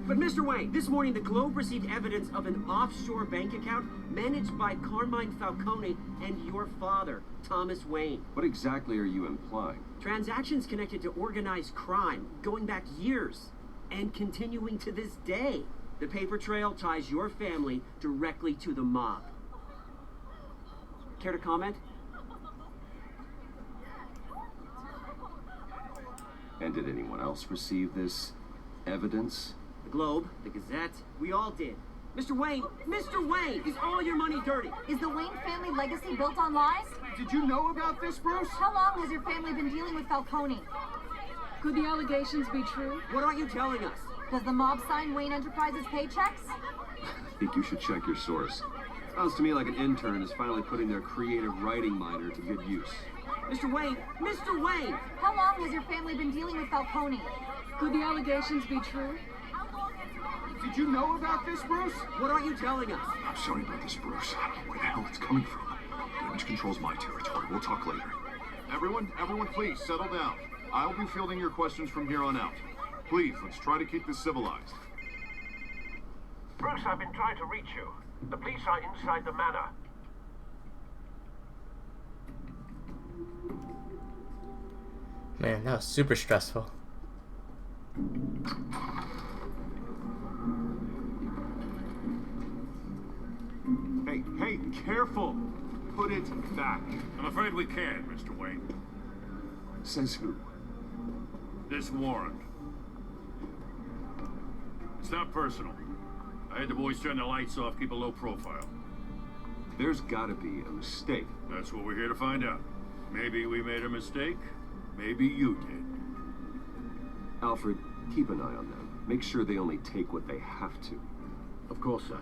But Mr. Wayne, this morning the Globe received evidence of an offshore bank account managed by Carmine Falcone and your father, Thomas Wayne. What exactly are you implying? Transactions connected to organized crime, going back years, and continuing to this day. The paper trail ties your family directly to the mob. Care to comment? And did anyone else receive this evidence? The Globe, the Gazette, we all did. Mr. Wayne! Mr. Wayne! Is all your money dirty? Is the Wayne family legacy built on lies? Did you know about this, Bruce? How long has your family been dealing with Falcone? Could the allegations be true? What aren't you telling us? Does the mob sign Wayne Enterprises paychecks? I think you should check your source. Sounds to me like an intern is finally putting their creative writing minor to good use. Mr. Wayne! Mr. Wayne! How long has your family been dealing with Falcone? Could the allegations be true? Did you know about this, Bruce? What aren't you telling us? I'm sorry about this, Bruce. I don't know where the hell it's coming from. Damage control's my territory. We'll talk later. Everyone, please, settle down. I'll be fielding your questions from here on out. Please, let's try to keep this civilized. Bruce, I've been trying to reach you. The police are inside the manor. Man, that was super stressful. Hey, careful! Put it back. I'm afraid we can't, Mr. Wayne. Says who? This warrant. It's not personal. I had the boys turn the lights off, keep a low profile. There's gotta be a mistake. That's what we're here to find out. Maybe we made a mistake. Maybe you did. Alfred, keep an eye on them. Make sure they only take what they have to. Of course, sir.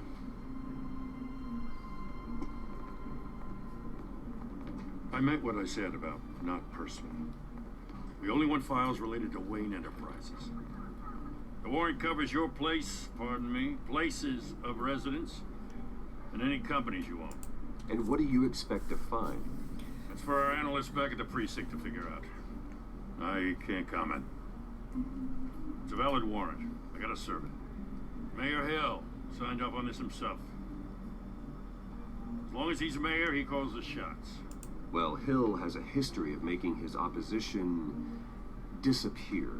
I meant what I said about not personal. We only want files related to Wayne Enterprises. The warrant covers your places of residence, and any companies you own. And what do you expect to find? That's for our analysts back at the precinct to figure out. I can't comment. It's a valid warrant. I gotta serve it. Mayor Hill signed off on this himself. As long as he's mayor, he calls the shots. Well, Hill has a history of making his opposition disappear.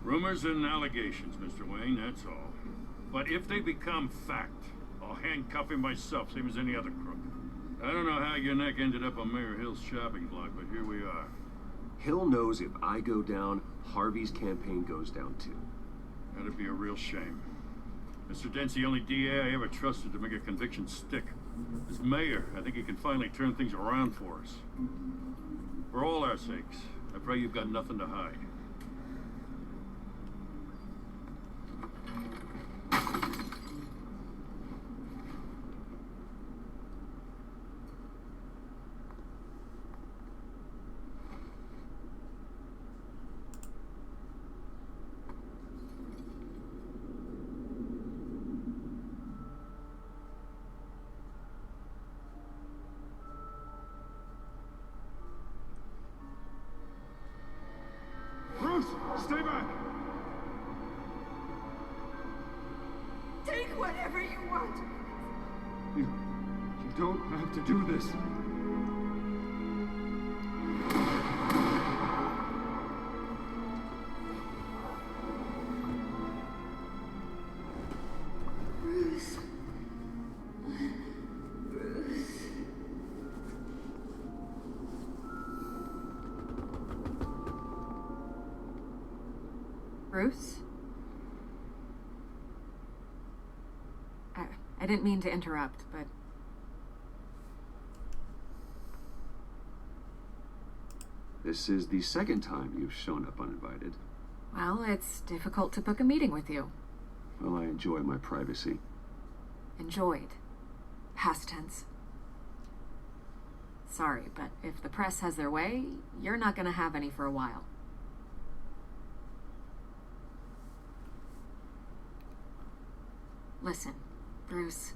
Rumors and allegations, Mr. Wayne, that's all. But if they become fact, I'll handcuff him myself, same as any other crook. I don't know how your neck ended up on Mayor Hill's shopping block, but here we are. Hill knows if I go down, Harvey's campaign goes down too. That'd be a real shame. Mr. Dent's the only DA I ever trusted to make a conviction stick. As mayor, I think he can finally turn things around for us. For all our sakes, I pray you've got nothing to hide. Bruce, stay back! Take whatever you want. You don't have to do this. Bruce. Bruce. Bruce? I didn't mean to interrupt, but... This is the second time you've shown up uninvited. Well, it's difficult to book a meeting with you. Well, I enjoy my privacy. Enjoyed. Past tense. Sorry, but if the press has their way, you're not gonna have any for a while. Listen, Bruce.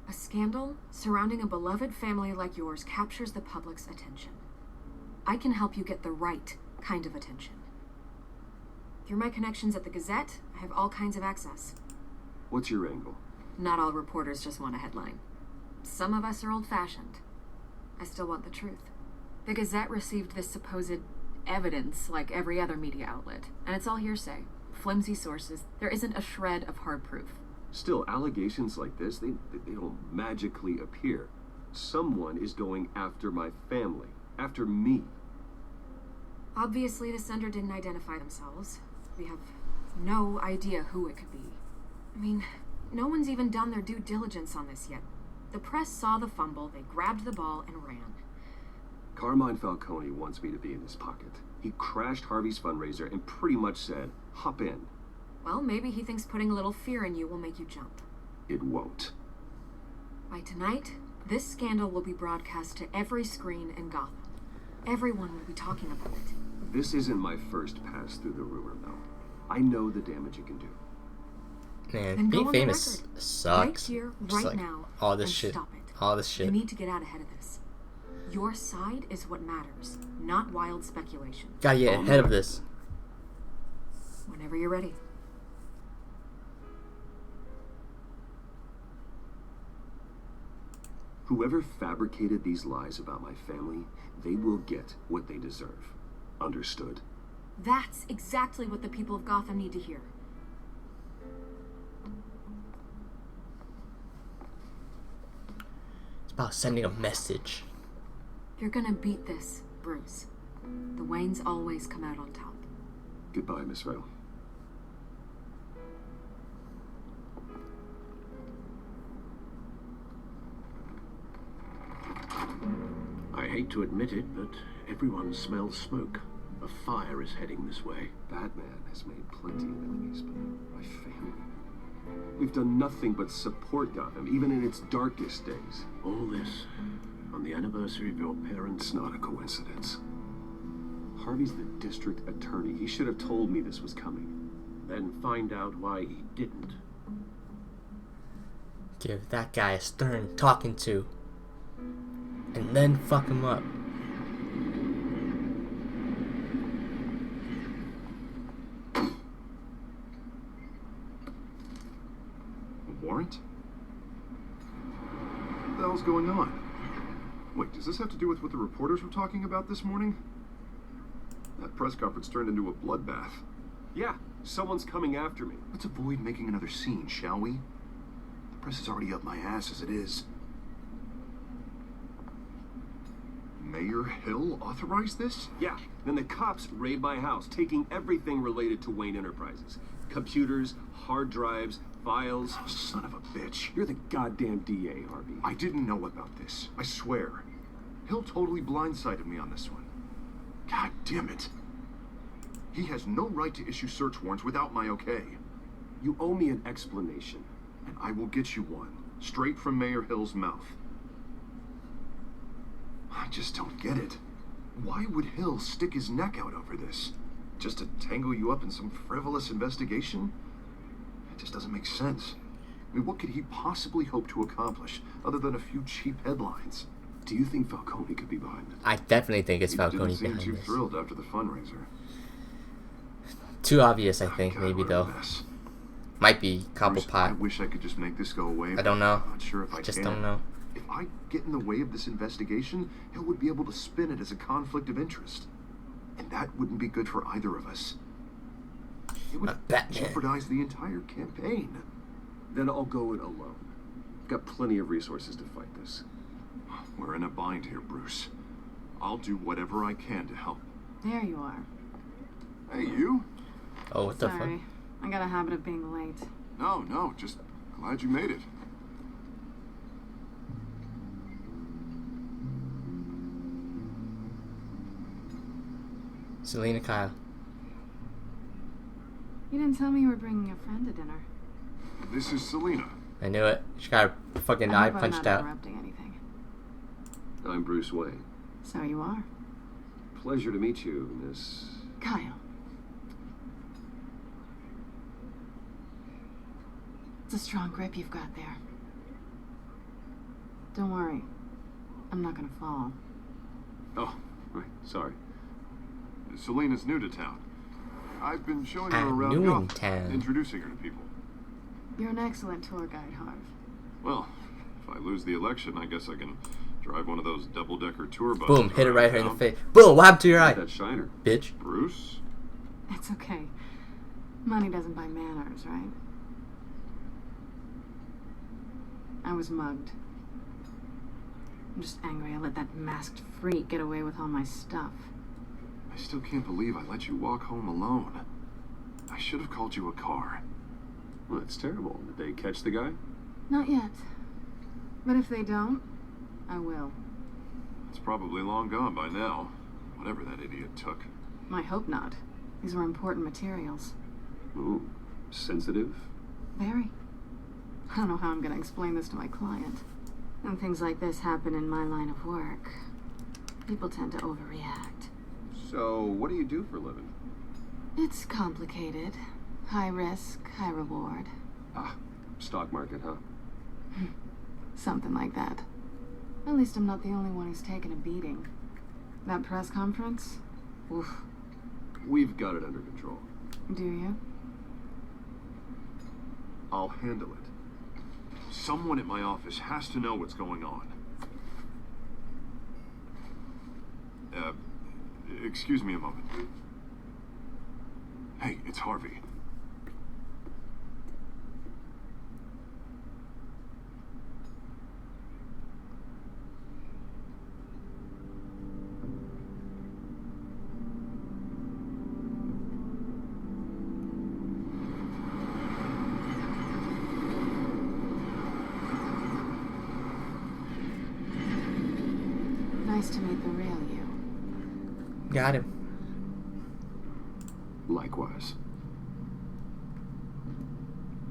A scandal surrounding a beloved family like yours captures the public's attention. I can help you get the right kind of attention. Through my connections at the Gazette, I have all kinds of access. What's your angle? Not all reporters just want a headline. Some of us are old-fashioned. I still want the truth. The Gazette received this supposed evidence like every other media outlet, and it's all hearsay. Flimsy sources. There isn't a shred of hard proof. Still, allegations like this, they don't magically appear. Someone is going after my family, after me. Obviously, the sender didn't identify themselves. We have no idea who it could be. I mean, No one's even done their due diligence on this yet. The press saw the fumble, they grabbed the ball and ran. Carmine Falcone wants me to be in his pocket. He crashed Harvey's fundraiser and pretty much said, hop in. Well, maybe he thinks putting a little fear in you will make you jump. It won't. By tonight, this scandal will be broadcast to every screen in Gotham. Everyone will be talking about it. This isn't my first pass through the rumor mill. I know the damage it can do. Man, being famous sucks. Right here, Just right like, now, all this and shit. Stop it. All this shit. You need to get out ahead of this. Your side is what matters, not wild speculation. Gotta get ahead of this. Whenever you're ready. Whoever fabricated these lies about my family, they will get what they deserve. Understood? That's exactly what the people of Gotham need to hear. It's about sending a message. You're gonna beat this, Bruce. The Waynes always come out on top. Goodbye, Miss Vale. I hate to admit it, but everyone smells smoke. A fire is heading this way. Batman has made plenty of enemies, but my family... We've done nothing but support Gotham, even in its darkest days. All this on the anniversary of your parents. It's not a coincidence. Harvey's the district attorney. He should have told me this was coming. Then find out why he didn't. Give that guy a stern talking to. And then fuck him up. A warrant? What the hell's going on? Wait, does this have to do with what the reporters were talking about this morning? That press conference turned into a bloodbath. Yeah, someone's coming after me. Let's avoid making another scene, shall we? The press is already up my ass as it is. Mayor Hill authorized this? Yeah, then the cops raid my house, taking everything related to Wayne Enterprises. Computers, hard drives, files. Oh, son of a bitch. You're the goddamn DA, Harvey. I didn't know about this. I swear. Hill totally blindsided me on this one. God damn it. He has no right to issue search warrants without my okay. You owe me an explanation. And I will get you one, straight from Mayor Hill's mouth. I just don't get it. Why would Hill stick his neck out over this? Just to tangle you up in some frivolous investigation? It just doesn't make sense. I mean, what could he possibly hope to accomplish other than a few cheap headlines? Do you think Falcone could be behind it? I definitely think it's Falcone He didn't behind seem too this. thrilled after the fundraiser. Too obvious, I think, God, maybe what a though. mess. Might be I Cobblepot. wish I could just make this go away. I don't know. I'm not sure if I Just can. don't know. If I get in the way of this investigation, Hill would be able to spin it as a conflict of interest. And that wouldn't be good for either of us. It would jeopardize the entire campaign. Then I'll go it alone. I've got plenty of resources to fight this. We're in a bind here, Bruce. I'll do whatever I can to help. There you are. Hey, you? Oh, what the fuck? Sorry. I got a habit of being late. No, just glad you made it. Selena Kyle. You didn't tell me you were bringing a friend to dinner. This is Selena. I knew it. She got her fucking eye I hope punched I'm not out. interrupting anything. I'm Bruce Wayne. So you are. Pleasure to meet you, Miss... Kyle. It's a strong grip you've got there. Don't worry. I'm not gonna fall. Oh, right, sorry. Selena's new to town. I've been showing her I'm around new in Gotham, town. introducing her to people. You're an excellent tour guide, Harv. Well, if I lose the election, I guess I can drive one of those double-decker tour buses. Boom, hit it right around here in the town. face. Boom, what happened to your eye? That shiner. Bitch. Bruce? It's okay. Money doesn't buy manners, right? I was mugged. I'm just angry I let that masked freak get away with all my stuff. I still can't believe I let you walk home alone. I should have called you a car. Well, that's terrible. Did they catch the guy? Not yet. But if they don't, I will. It's probably long gone by now. Whatever that idiot took. I hope not. These were important materials. Ooh, sensitive? Very. I don't know how I'm gonna explain this to my client. When things like this happen in my line of work, people tend to overreact. So, what do you do for a living? It's complicated. High risk, high reward. Ah, stock market, huh? Something like that. At least I'm not the only one who's taken a beating. That press conference? Oof. We've got it under control. Do you? I'll handle it. Someone at my office has to know what's going on. Excuse me a moment. Hey, it's Harvey. Nice to meet the real you. Got him. Likewise.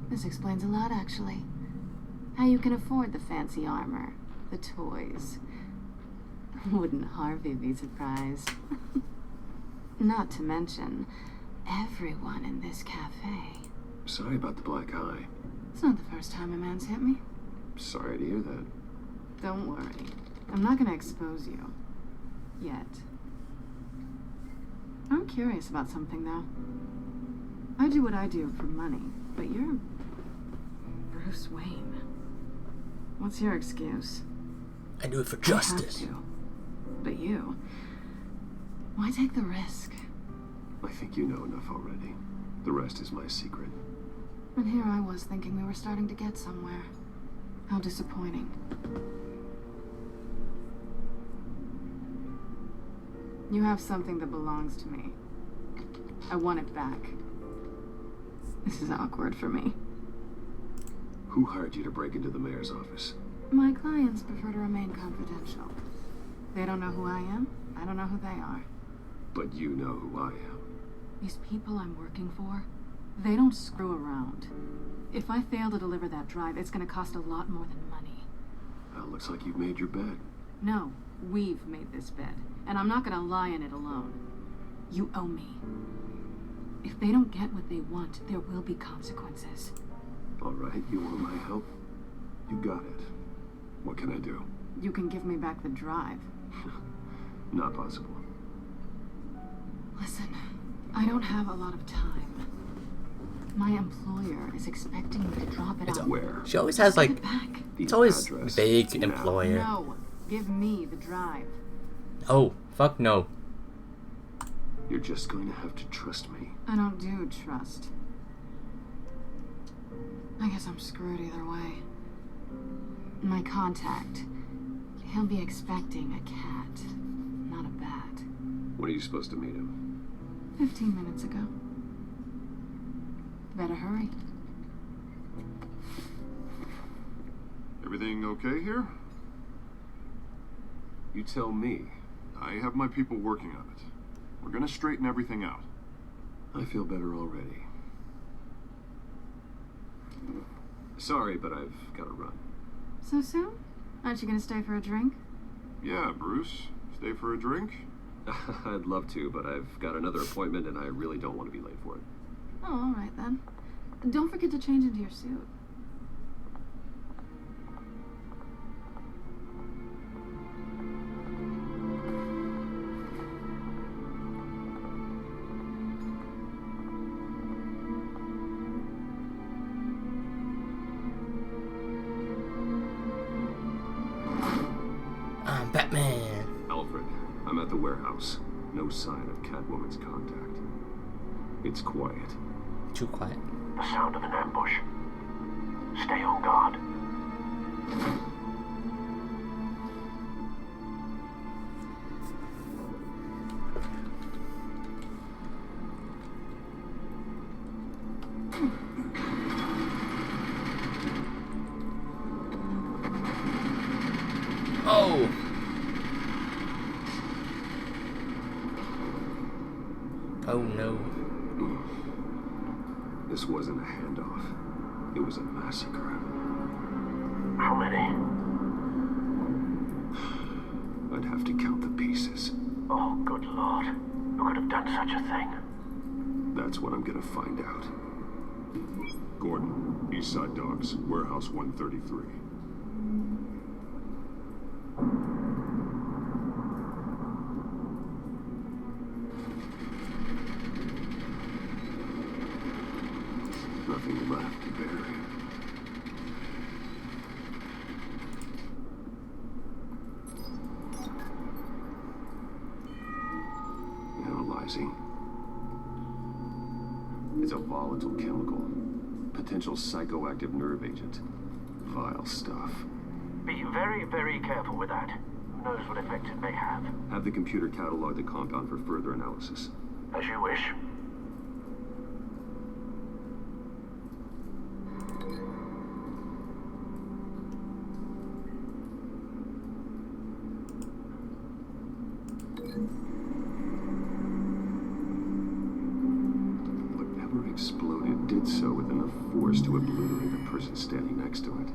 This explains a lot, actually. How you can afford the fancy armor, the toys. Wouldn't Harvey be surprised? Not to mention, everyone in this cafe. Sorry about the black eye. It's not the first time a man's hit me. Sorry to hear that. Don't worry. I'm not gonna expose you. Yet. I'm curious about something, though. I do what I do for money, but you're Bruce Wayne. What's your excuse? I do it for justice. I have to. But you, why take the risk? I think you know enough already. The rest is my secret. And here I was thinking we were starting to get somewhere. How disappointing. You have something that belongs to me. I want it back. This is awkward for me. Who hired you to break into the mayor's office? My clients prefer to remain confidential. They don't know who I am. I don't know who they are. But you know who I am. These people I'm working for, they don't screw around. If I fail to deliver that drive, it's going to cost a lot more than money. Well, looks like you've made your bed. No, we've made this bed. And I'm not going to lie in it alone. You owe me. If they don't get what they want, there will be consequences. All right, you want my help? You got it. What can I do? You can give me back the drive. Not possible. Listen, I don't have a lot of time. My employer is expecting me to drop it off. Where? She always has like, it's always vague employer. No, give me the drive. Oh, fuck no. You're just going to have to trust me. I don't do trust. I guess I'm screwed either way. My contact, he'll be expecting a cat, not a bat. When are you supposed to meet him? 15 minutes ago. Better hurry. Everything okay here? You tell me. I have my people working on it. We're gonna straighten everything out. I feel better already. Sorry, but I've got to run. So soon? Aren't you gonna stay for a drink? Yeah, Bruce. Stay for a drink? I'd love to, but I've got another appointment and I really don't want to be late for it. Oh, all right then. Don't forget to change into your suit. I'm Batman. Alfred, I'm at the warehouse. No sign of Catwoman's contact. It's quiet. Too quiet. The sound of an ambush. Stay on guard. Oh! Oh no. This wasn't a handoff. It was a massacre. How many? I'd have to count the pieces. Oh, good Lord. Who could have done such a thing? That's what I'm gonna find out. Gordon, East Side Dogs, Warehouse 133. Nothing left to bury. Analyzing. It's a volatile chemical. Potential psychoactive nerve agent. Vile stuff. Be very, very careful with that. Who knows what effect it may have. Have the computer catalog the compound for further analysis. As you wish. Whatever exploded did so with enough force to obliterate the person standing next to it.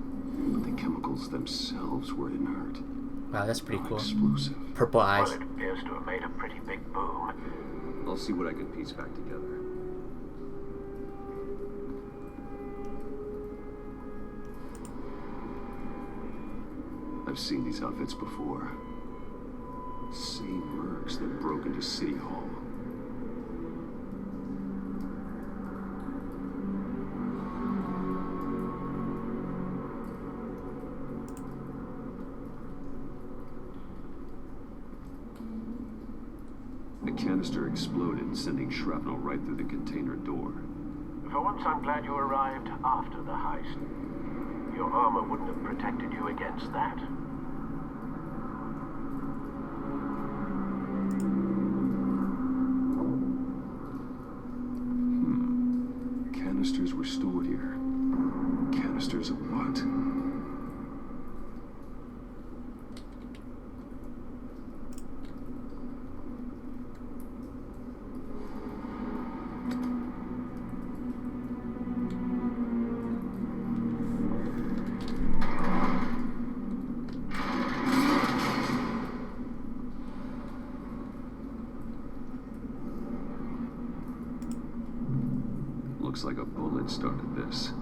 But the chemicals themselves were inert. Wow, that's pretty cool. Explosive. Purple eyes. Well, it appears to have made a pretty big boom. I'll see what I can piece back together. I've seen these outfits before. Same mercs that broke into City Hall. The canister exploded, sending shrapnel right through the container door. For once, I'm glad you arrived after the heist. Your armor wouldn't have protected you against that. Canisters were stored here. Canisters of what? Looks like a bullet started this.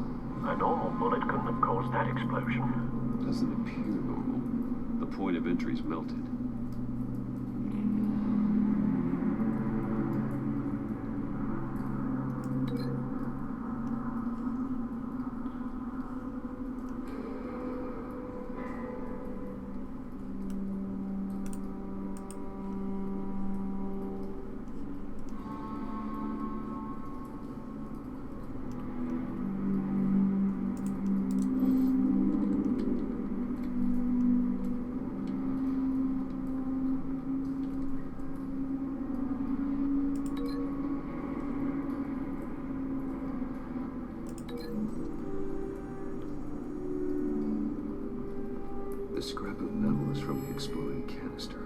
A normal bullet couldn't have caused that explosion. Doesn't appear normal. The point of entry's melted. The scrap of metal is from the exploding canister.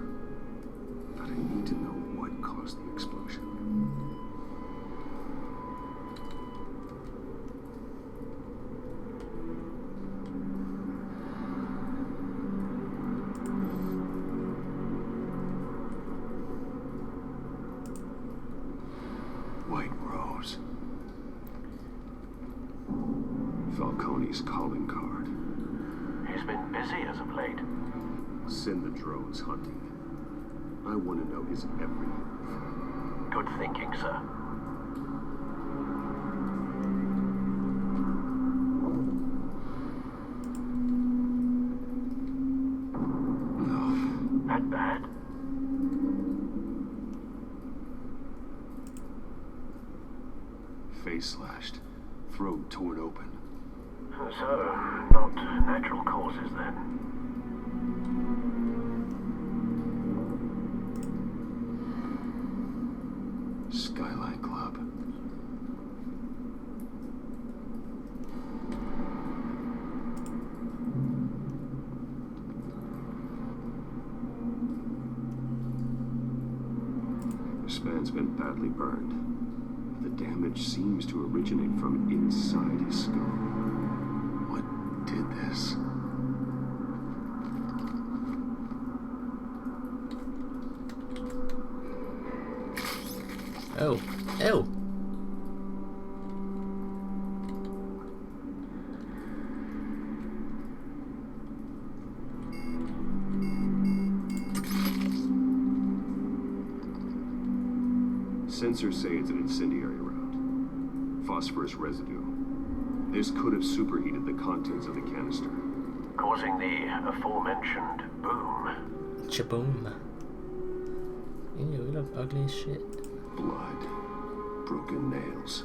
But I need to know what caused the explosion. White Rose. Falcone's calling card. He's been busy as of late. Send the drones hunting. I want to know his every move. Good thinking, sir. No. That bad? Face slashed. Throat torn open. So, not natural causes then. Skyline Club. lifespan's been badly burned. The damage seems to originate from inside his skull. What did this? Oh. Ew. Sensors say it's an incendiary round. Phosphorus residue. This could have superheated the contents of the canister, causing the aforementioned boom. Chaboom. Ew, you look ugly as shit. Blood, broken nails,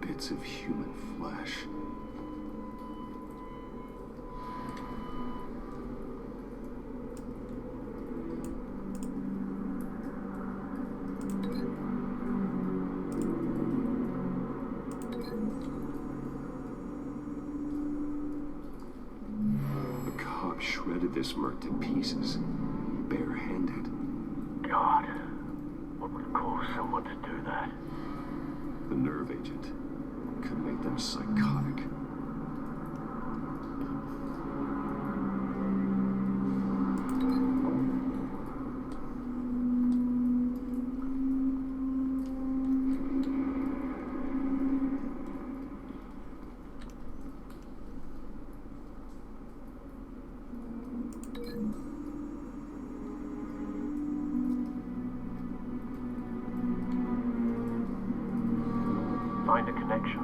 bits of human flesh. Shredded this merc to pieces, barehanded. God, what would cause someone to do that? The nerve agent could make them psychotic. Find a connection.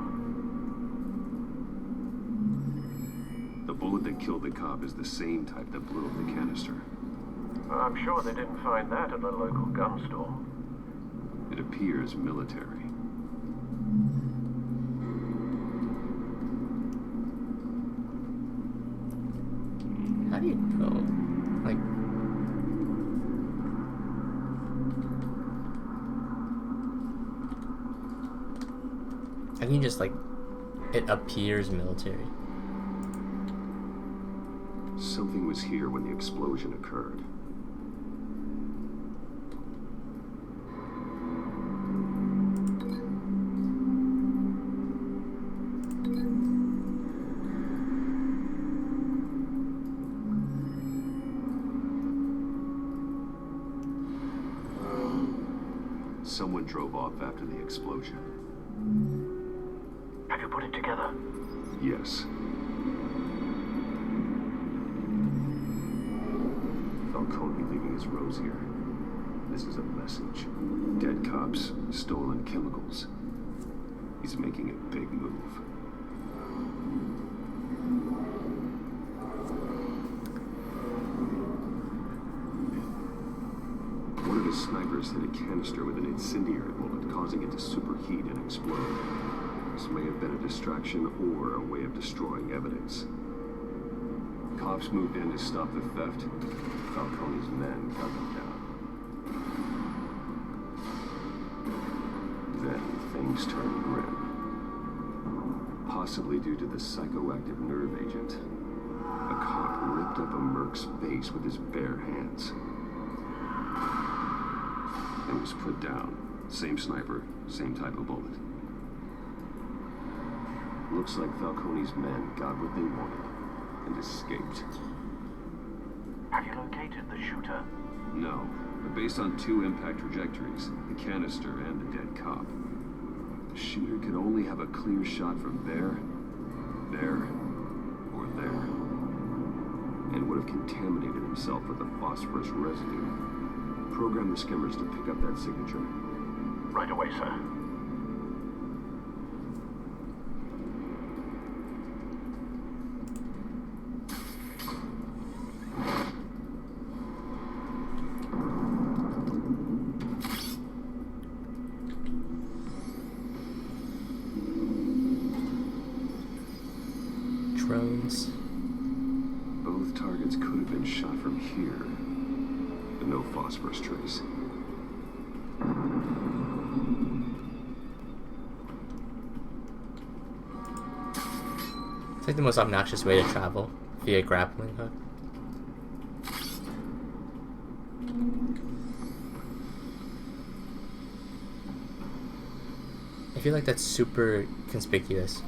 The bullet that killed the cop is the same type that blew up the canister. I'm sure they didn't find that at the local gun store. It appears military. How do you know? Like... I can just like, it appears military. Something was here when the explosion occurred. Someone drove off after the explosion. Have you put it together? Yes. Falcone leaving his rose here. This is a message. Dead cops, stolen chemicals. He's making a big move. One of his snipers hit a canister with an incendiary bullet, causing it to superheat and explode. This may have been a distraction or a way of destroying evidence. Cops moved in to stop the theft. Falcone's men cut them down. Then things turned grim. Possibly due to the psychoactive nerve agent. A cop ripped up a merc's face with his bare hands. And was put down. Same sniper, same type of bullet. Looks like Falcone's men got what they wanted and escaped. Have you located the shooter? No, but based on two impact trajectories, the canister and the dead cop, the shooter could only have a clear shot from there, or there, and would have contaminated himself with the phosphorus residue. Program the skimmers to pick up that signature. Right away, sir. Drones. Both targets could have been shot from here, but no phosphorus trace. It's like the most obnoxious way to travel via grappling hook. I feel like that's super conspicuous.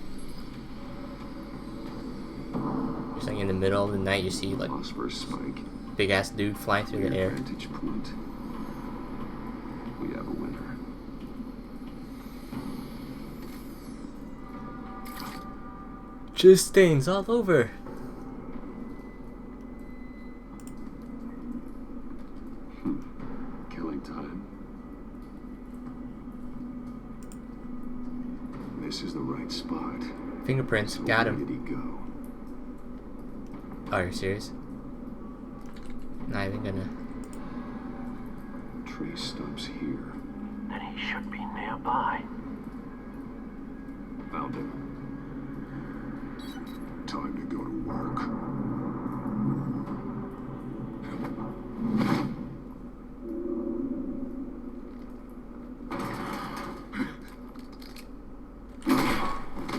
Just like in the middle of the night, you see like phosphorus spike. Big ass dude flying through the air. Vantage point. We have a winner. Just stains all over. Killing time. This is the right spot. Fingerprints. So Got where him. did he go? Oh, are you serious? Not even gonna. Trace stops here. Then he should be nearby. Found him. Time to go to work.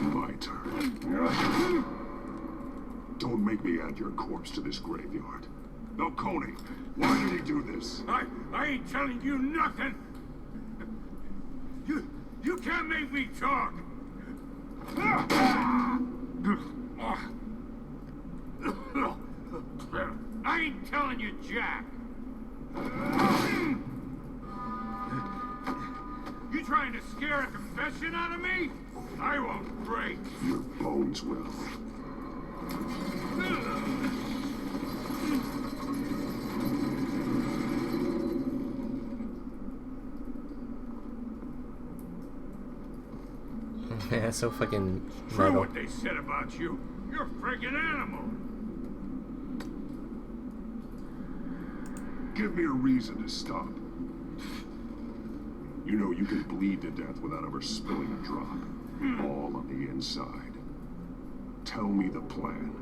My turn. Don't make me add your corpse to this graveyard. Falcone, why did he do this? I ain't telling you nothing. You can't make me talk. I ain't telling you, Jack. You trying to scare a confession out of me? I won't break. Your bones will. Yeah, that's so fucking True metal. what they said about you. You're a friggin' animal. Give me a reason to stop. You know you can bleed to death without ever spilling a drop. All on the inside. Tell me the plan,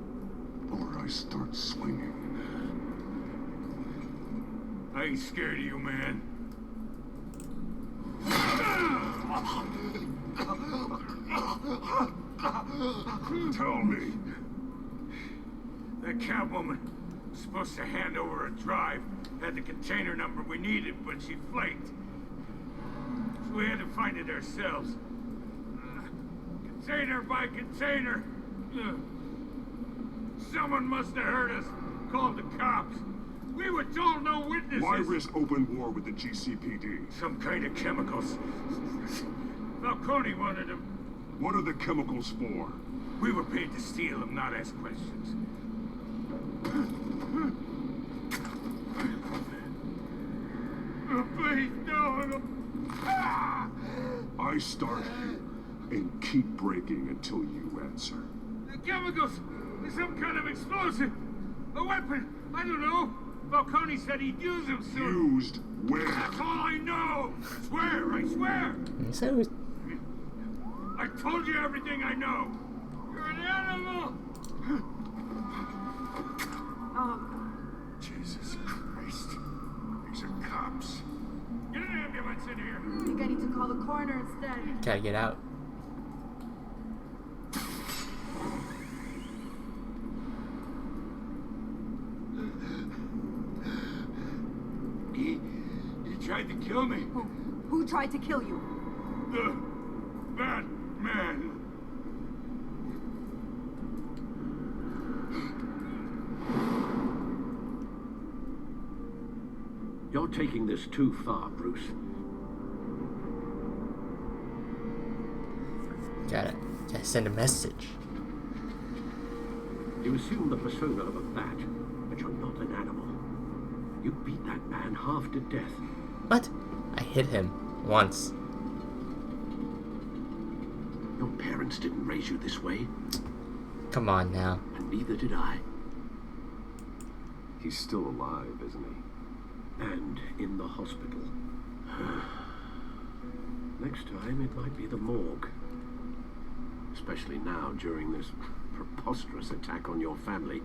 or I start swinging. I ain't scared of you, man. Tell me. That Catwoman was supposed to hand over a drive. Had the container number we needed, but she flaked. So we had to find it ourselves. Container by container. Someone must have heard us. Called the cops. We were told no witnesses. Why risk open war with the GCPD? Some kind of chemicals. Falcone wanted them. What are the chemicals for? We were paid to steal them, not ask questions. Oh, please, no. I start here and keep breaking until you answer. The chemicals! There's some kind of explosive! A weapon! I don't know! Falcone said he'd use them soon. Used where? That's all I know! I swear! He said it was. I told you everything I know! You're an animal! Oh, Jesus Christ. These are cops. Get an ambulance in here! I think I need to call the coroner instead. Gotta get out. He tried to kill me. Who tried to kill you? The Batman. You're taking this too far, Bruce. Gotta send a message. You assume the persona of a bat, but you're not an animal. You beat that man half to death. What? I hit him once. Your parents didn't raise you this way. Come on now. And neither did I. He's still alive, isn't he? And in the hospital. Next time it might be the morgue. Especially now, during this preposterous attack on your family.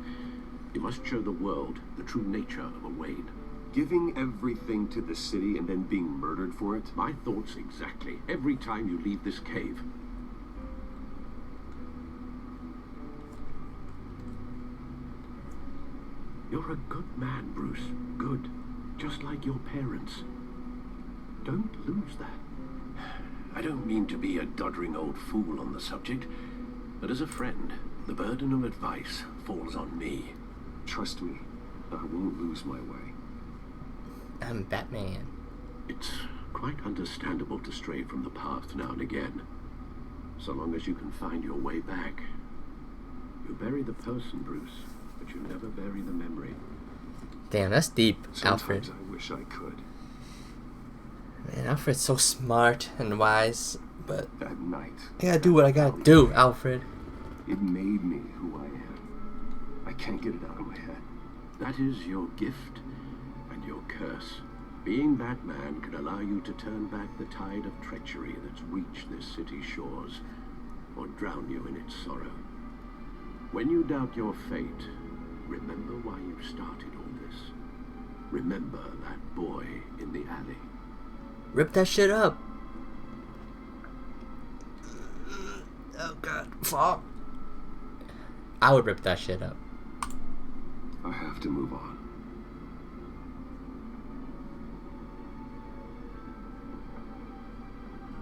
You must show the world the true nature of a Wayne. Giving everything to the city and then being murdered for it? My thoughts exactly. Every time you leave this cave. You're a good man, Bruce. Good. Just like your parents. Don't lose that. I don't mean to be a doddering old fool on the subject, but as a friend, the burden of advice falls on me. Trust me, I won't lose my way. I'm Batman. It's quite understandable to stray from the path now and again, so long as you can find your way back. You bury the person, Bruce, but you never bury the memory. Damn, that's deep, Sometimes Alfred. I wish I could. Man, Alfred's so smart and wise, but That night, I gotta do what I gotta do, Alfred. it made me who I am. I can't get it out of my head. That is your gift and your curse. Being Batman can allow you to turn back the tide of treachery that's reached this city's shores, or drown you in its sorrow. When you doubt your fate, remember why you started all this. Remember that boy in the alley. Rip that shit up. Oh god, fuck. I would rip that shit up. I have to move on.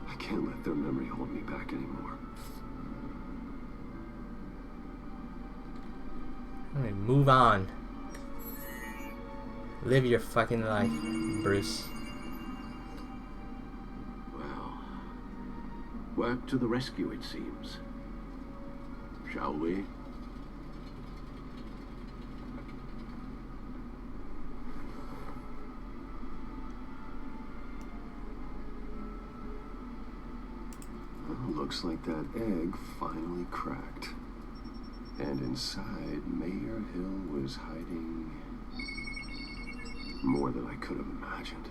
I can't let their memory hold me back anymore. Alright, move on. Live your fucking life, Bruce. Well, work to the rescue, it seems. Shall we? Well, looks like that egg finally cracked. And inside, Mayor Hill was hiding more than I could have imagined.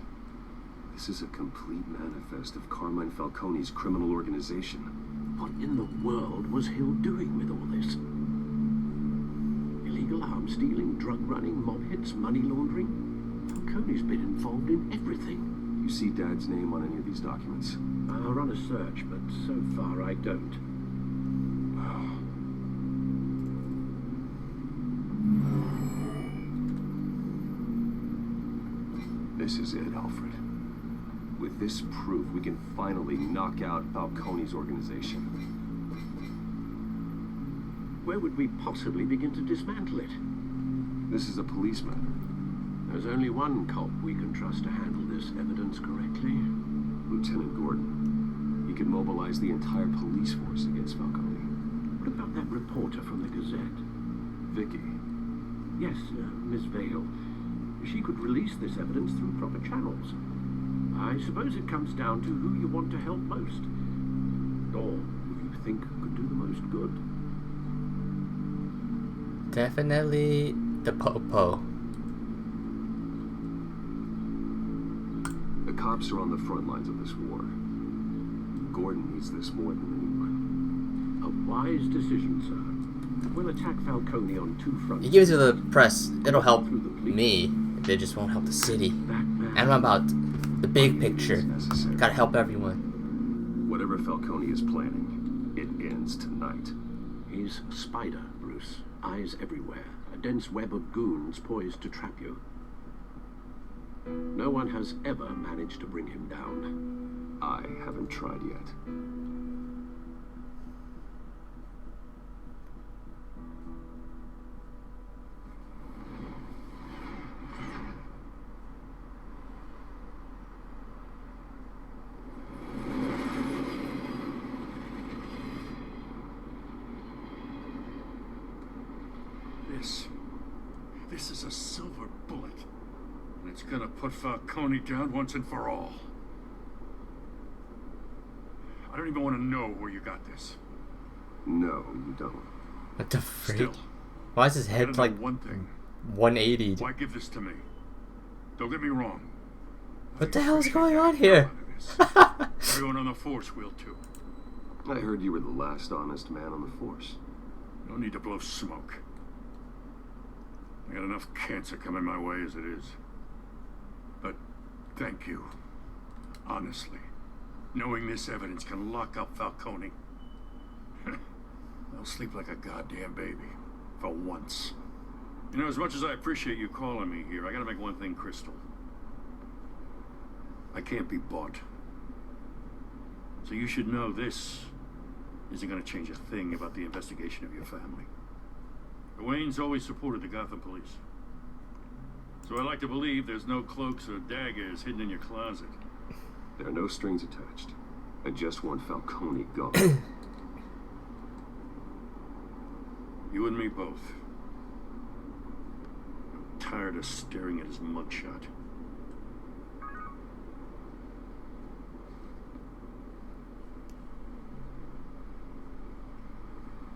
This is a complete manifest of Carmine Falcone's criminal organization. What in the world was Hill doing with all this? Illegal arms dealing, drug running, mob hits, money laundering? Falcone's been involved in everything. You see Dad's name on any of these documents? I'll run a search, but so far I don't. This is it, Alfred. With this proof, we can finally knock out Falcone's organization. Where would we possibly begin to dismantle it? This is a police matter. There's only one cop we can trust to handle this evidence correctly. Lieutenant Gordon. He can mobilize the entire police force against Falcone. What about that reporter from the Gazette? Vicky. Yes, Miss Vale. She could release this evidence through proper channels. I suppose it comes down to who you want to help most, or who you think could do the most good. Definitely the Popo. The cops are on the front lines of this war. Gordon needs this more than anyone. A wise decision, sir. We'll attack Falcone on two fronts. You give it to the press, it'll help me. They just won't help the city. And I'm about the big picture. Gotta help everyone. Whatever Falcone is planning, it ends tonight. He's a spider, Bruce. Eyes everywhere. A dense web of goons poised to trap you. No one has ever managed to bring him down. I haven't tried yet. This is a silver bullet. And it's gonna put Falcone down once and for all. I don't even want to know where you got this. No, you don't. What the freak? Still, Why is his head like one thing. 180? Why give this to me? Don't get me wrong. What the hell is going on here? Everyone on the force will too. I heard you were the last honest man on the force. No need to blow smoke. I got enough cancer coming my way as it is. But thank you. Honestly. Knowing this evidence can lock up Falcone. I'll sleep like a goddamn baby. For once. You know, as much as I appreciate you calling me here, I gotta make one thing crystal. I can't be bought. So you should know this isn't going to change a thing about the investigation of your family. The Waynes always supported the Gotham police. So I like to believe there's no cloaks or daggers hidden in your closet. There are no strings attached. I just want Falcone gone. You and me both. I'm tired of staring at his mugshot.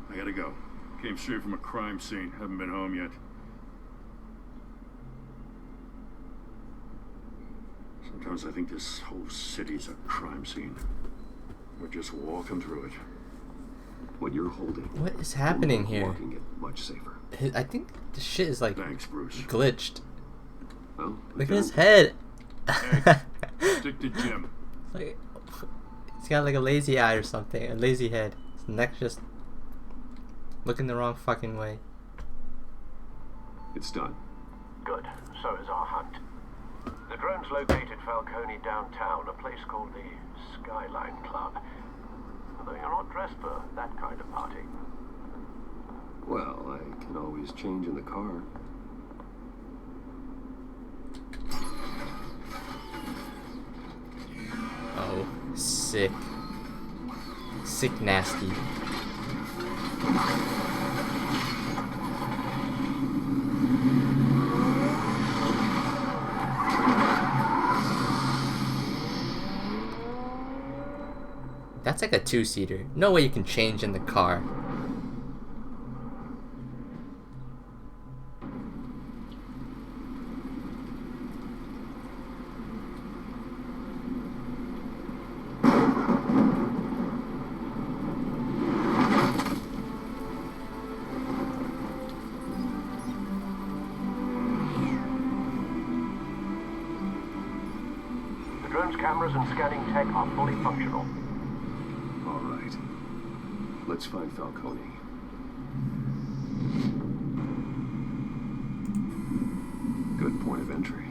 I gotta go. Came straight from a crime scene. Haven't been home yet. Sometimes I think this whole city's a crime scene. We're just walking through it. What you're holding. What is happening here? Walking it much safer. I think the shit is like Thanks, Bruce. glitched. Well, Look at his head. Hey, stick to Jim. Like, he's got like a lazy eye or something. A lazy head. His neck's just looking the wrong fucking way. It's done. Good. So is our hunt. The drone's located Falcone downtown, a place called the Skyline Club. Although you're not dressed for that kind of party. Well, I can always change in the car. Oh, sick. Sick nasty. That's like a two-seater. No way you can change in the car. The drone's cameras and scanning tech are fully functional. All right. Let's find Falcone. Good point of entry.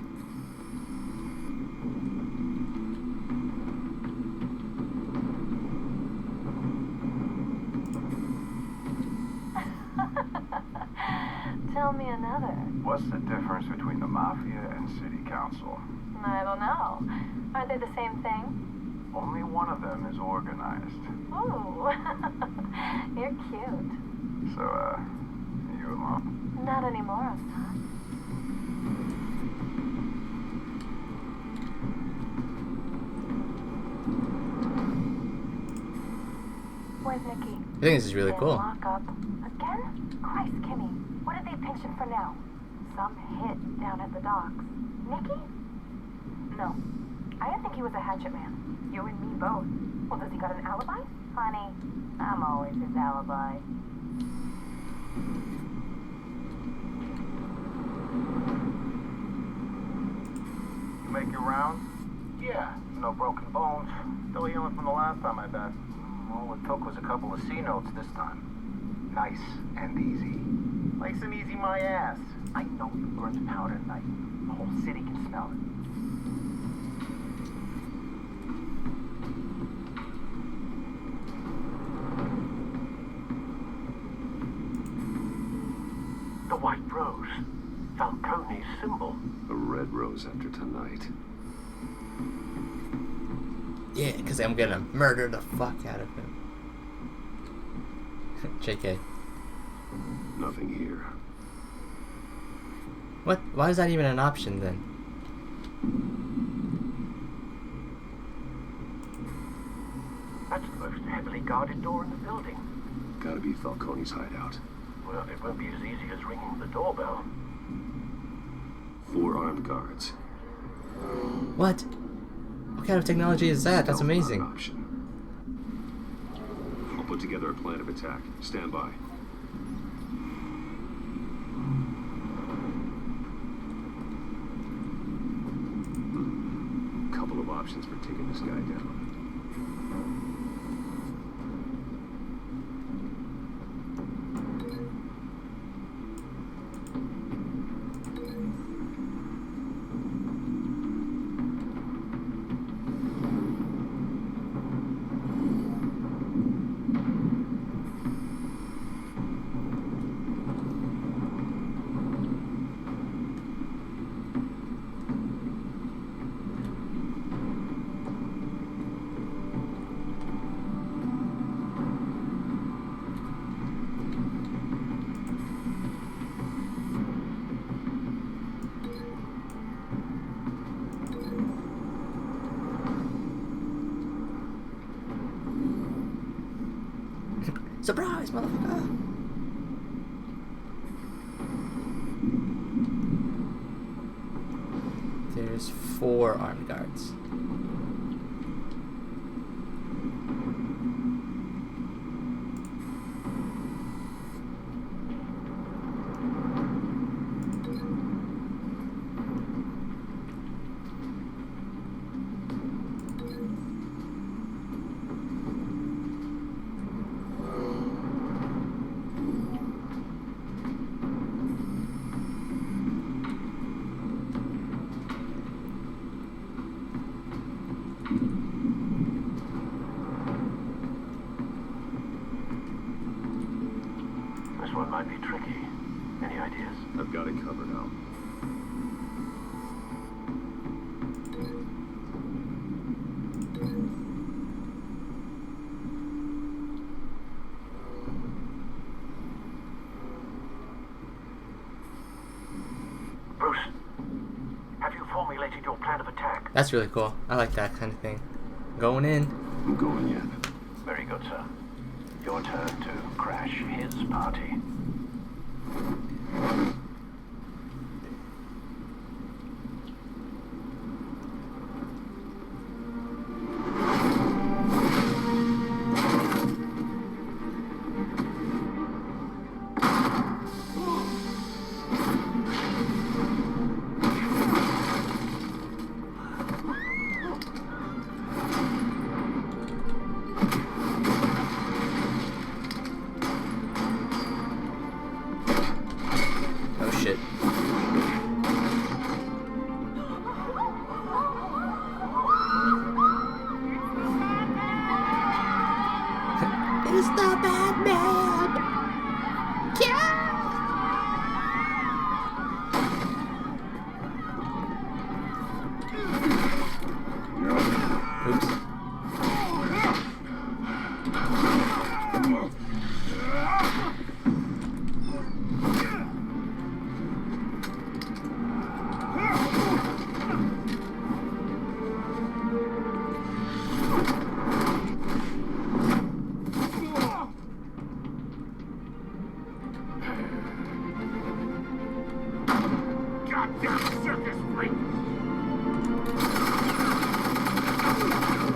Tell me another. What's the difference between the Mafia and City Council? I don't know. Aren't they the same thing? Only one of them is organized. Ooh. You're cute. So, you alone? Not anymore, I'm not. Where's Nikki? I think this is really cool. Lock up. Again? Christ, Kimmy. What did they pinch him for now? Some hit down at the docks. Nikki? No. I didn't think he was a hatchet man. You and me both. Well, does he got an alibi? Honey, I'm always his alibi. You make your rounds? Yeah, no broken bones. Still healing from the last time, I bet. All it took was a couple of C notes this time. Nice and easy. Nice and easy, my ass. I know you burned powder tonight. The whole city can smell it. The white rose. Falcone's symbol. A red rose after tonight. Yeah, because I'm gonna murder the fuck out of him. JK. Nothing here. What? Why is that even an option then? That's the most heavily guarded door in the building. Gotta be Falcone's hideout. Well, it won't be as easy as ringing the doorbell. 4 armed guards. What? What kind of technology is that? That's amazing. Option. I'll put together a plan of attack. Stand by. Couple of options for taking this guy down. Surprise, motherfucker! There's 4 armed guards. This one might be tricky. Any ideas? I've got it covered now. Bruce, have you formulated your plan of attack? That's really cool. I like that kind of thing. Going in. I'm going in. Very good, sir. Your turn to crash his party. Oh shit. It's the Batman! Yeah! Oops.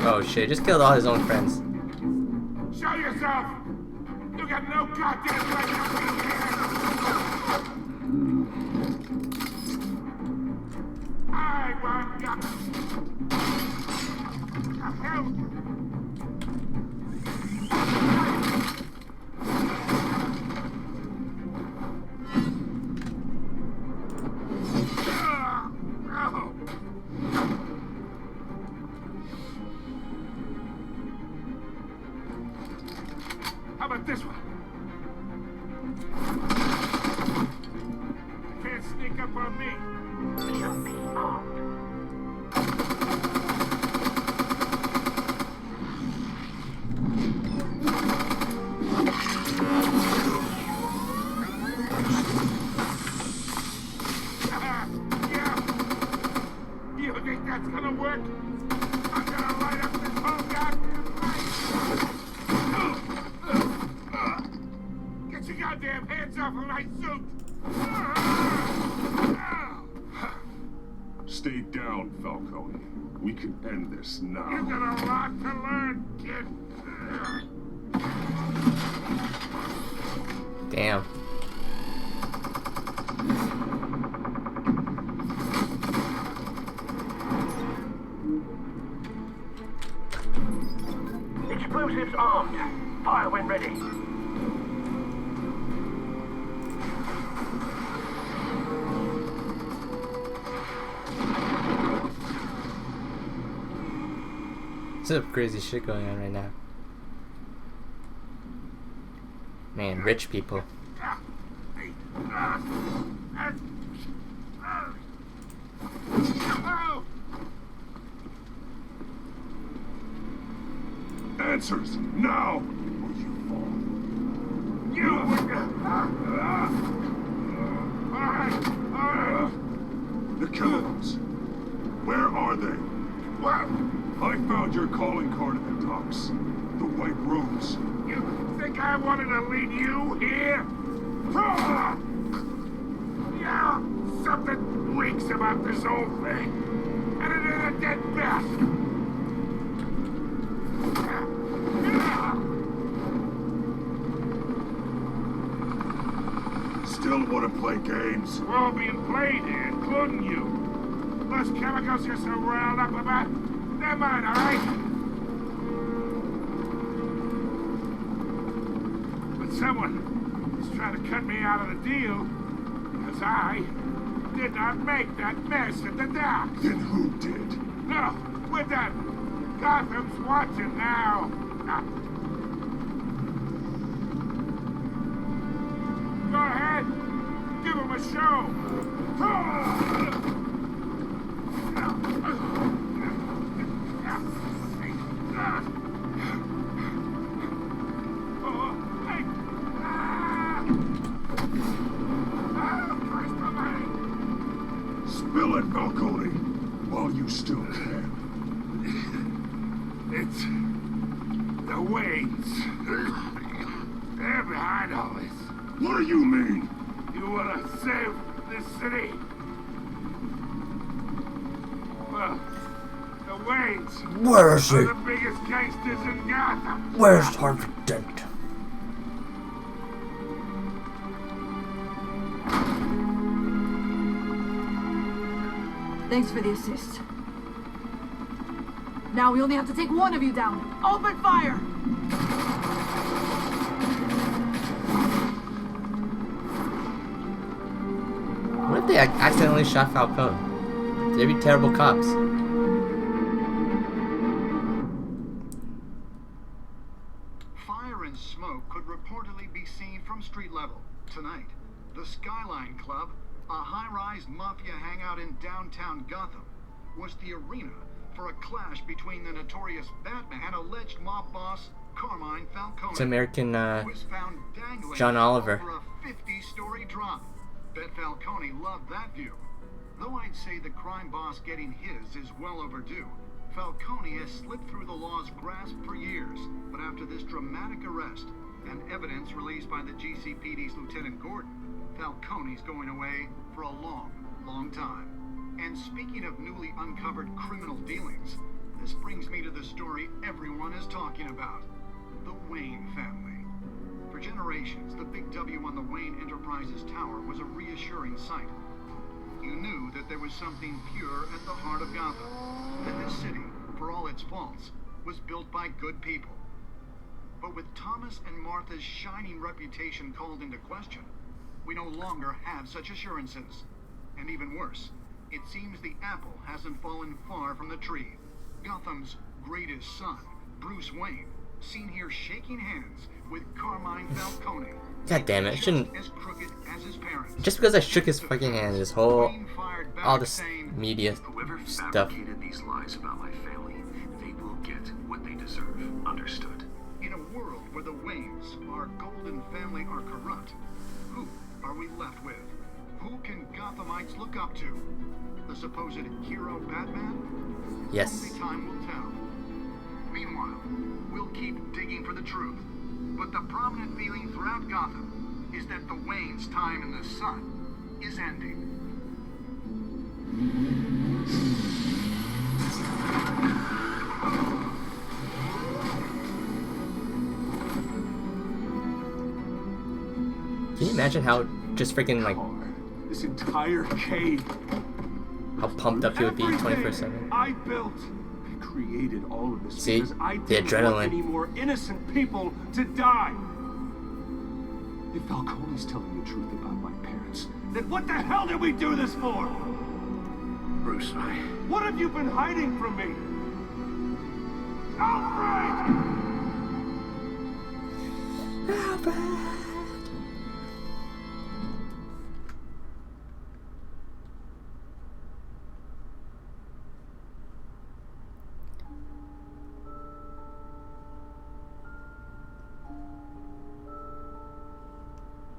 Oh shit, just killed all his own friends. Show yourself! You got no goddamn right to be here! I want help! How about this one? Can't sneak up on me. Shouldn't be armed. Yeah. You think that's gonna work? I'm gonna light up this whole goddamn place. Get your goddamn hands off of my suit! Stay down, Falcone. We can end this now. You got a lot to learn, kid. Damn. Explosives armed. Fire when ready. There's some crazy shit going on right now. Man, rich people. Answers, now! Or you fall. Alright. The chemicals. Where are they? What? I found your calling card at the docks. The white rose. You think I wanted to lead you here? Yeah, something weaks about this whole thing. And it is a dead best. Still want to play games? We're all being played here, including you. Those chemicals you're so riled up about, they're mine, all right? But someone is trying to cut me out of the deal, because I did not make that mess at the docks. Then who did? No, we're done. Gotham's watching now. Go ahead. Give him a show. Spill it, Falcone, while you still can. It's the Waynes. They're behind all this. What do you mean? You want to save this city? Well, the Waynes Where is he? are the biggest gangsters in Gotham. Where's Harvey Dent? Thanks for the assist. Now we only have to take one of you down. Open fire! What if they accidentally shot Falcone? They'd be terrible cops. Fire and smoke could reportedly be seen from street level. Tonight, the Skyline Club, a high-rise mafia hangout in downtown Gotham, was the arena for a clash between the notorious Batman and alleged mob boss Carmine Falcone. It's American who was found dangling John Oliver. over a 50-story drop. Bet Falcone loved that view. Though I'd say the crime boss getting his is well overdue, Falcone has slipped through the law's grasp for years. But after this dramatic arrest and evidence released by the GCPD's Lieutenant Gordon, Falcone's going away for a long, long time. And speaking of newly uncovered criminal dealings, this brings me to the story everyone is talking about. The Wayne family. For generations, the big W on the Wayne Enterprises Tower was a reassuring sight. You knew that there was something pure at the heart of Gotham. That this city, for all its faults, was built by good people. But with Thomas and Martha's shining reputation called into question, we no longer have such assurances. And even worse, it seems the apple hasn't fallen far from the tree. Gotham's greatest son, Bruce Wayne, seen here shaking hands with Carmine Falcone. God damn it, I shouldn't. As crooked as his parents. Just because I shook his fucking hand, this whole. All this media Whoever stuff. fabricated these lies about my family, they will get what they deserve. Understood. In a world where the Waynes, our golden family, are corrupt, who are we left with? Who can Gothamites look up to? The supposed hero Batman? Yes. Only time will tell. Meanwhile, we'll keep digging for the truth. But the prominent feeling throughout Gotham is that the Waynes' time in the sun is ending. Can you imagine how just freaking like This entire cave. how pumped up he would be 24/7? I built. I created all of this See? because I The didn't want adrenaline. any more innocent people to die. If Falcone's telling the truth about my parents, then what the hell did we do this for? Bruce, What have you been hiding from me? Alfred!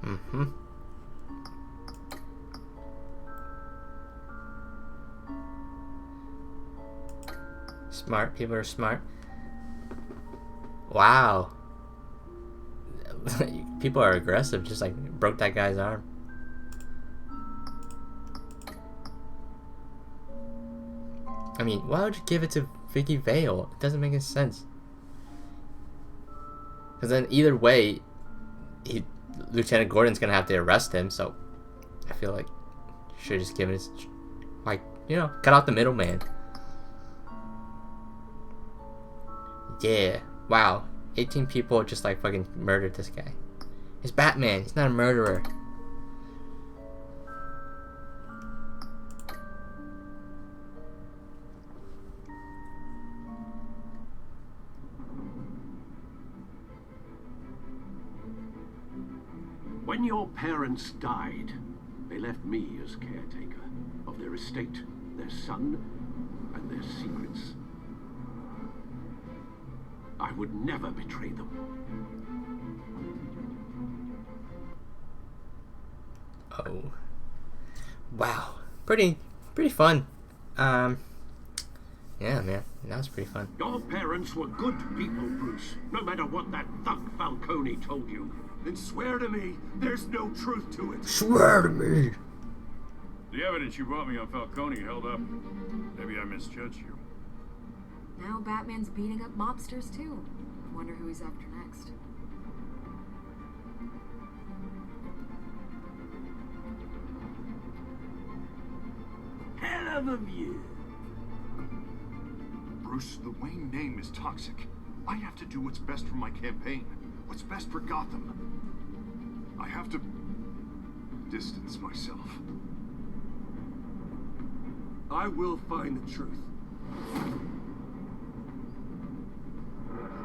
Mm-hmm. Smart. People are smart. Wow. people are aggressive. Just like broke that guy's arm. I mean, why would you give it to Vicky Vale? It doesn't make any sense. Because then either way, Lieutenant Gordon's gonna have to arrest him. So I feel like you should just give it, like, you know, cut out the middleman. Yeah. Wow. 18 people just like fucking murdered this guy. He's Batman. He's not a murderer. When your parents died, they left me as caretaker of their estate, their son, and their secrets. I would never betray them. Oh. Wow. Pretty fun. Yeah, man. That was pretty fun. Your parents were good people, Bruce, no matter what that thug Falcone told you. Then swear to me there's no truth to it. Swear to me. The evidence you brought me on Falcone held up. Maybe I misjudged you. Now Batman's beating up mobsters too. Wonder who he's after next. Hell of a view. Bruce, the Wayne name is toxic. I have to do what's best for my campaign. What's best for Gotham. I have to distance myself. I will find the truth.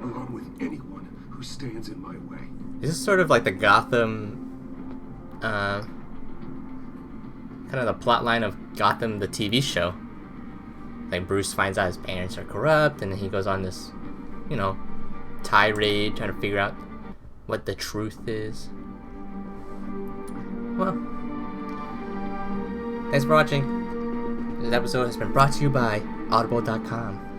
Along with anyone who stands in my way. This is sort of like the Gotham, kind of the plot line of Gotham, the TV show. Like Bruce finds out his parents are corrupt, and then he goes on this, you know, tirade trying to figure out what the truth is. Well, thanks for watching. This episode has been brought to you by Audible.com.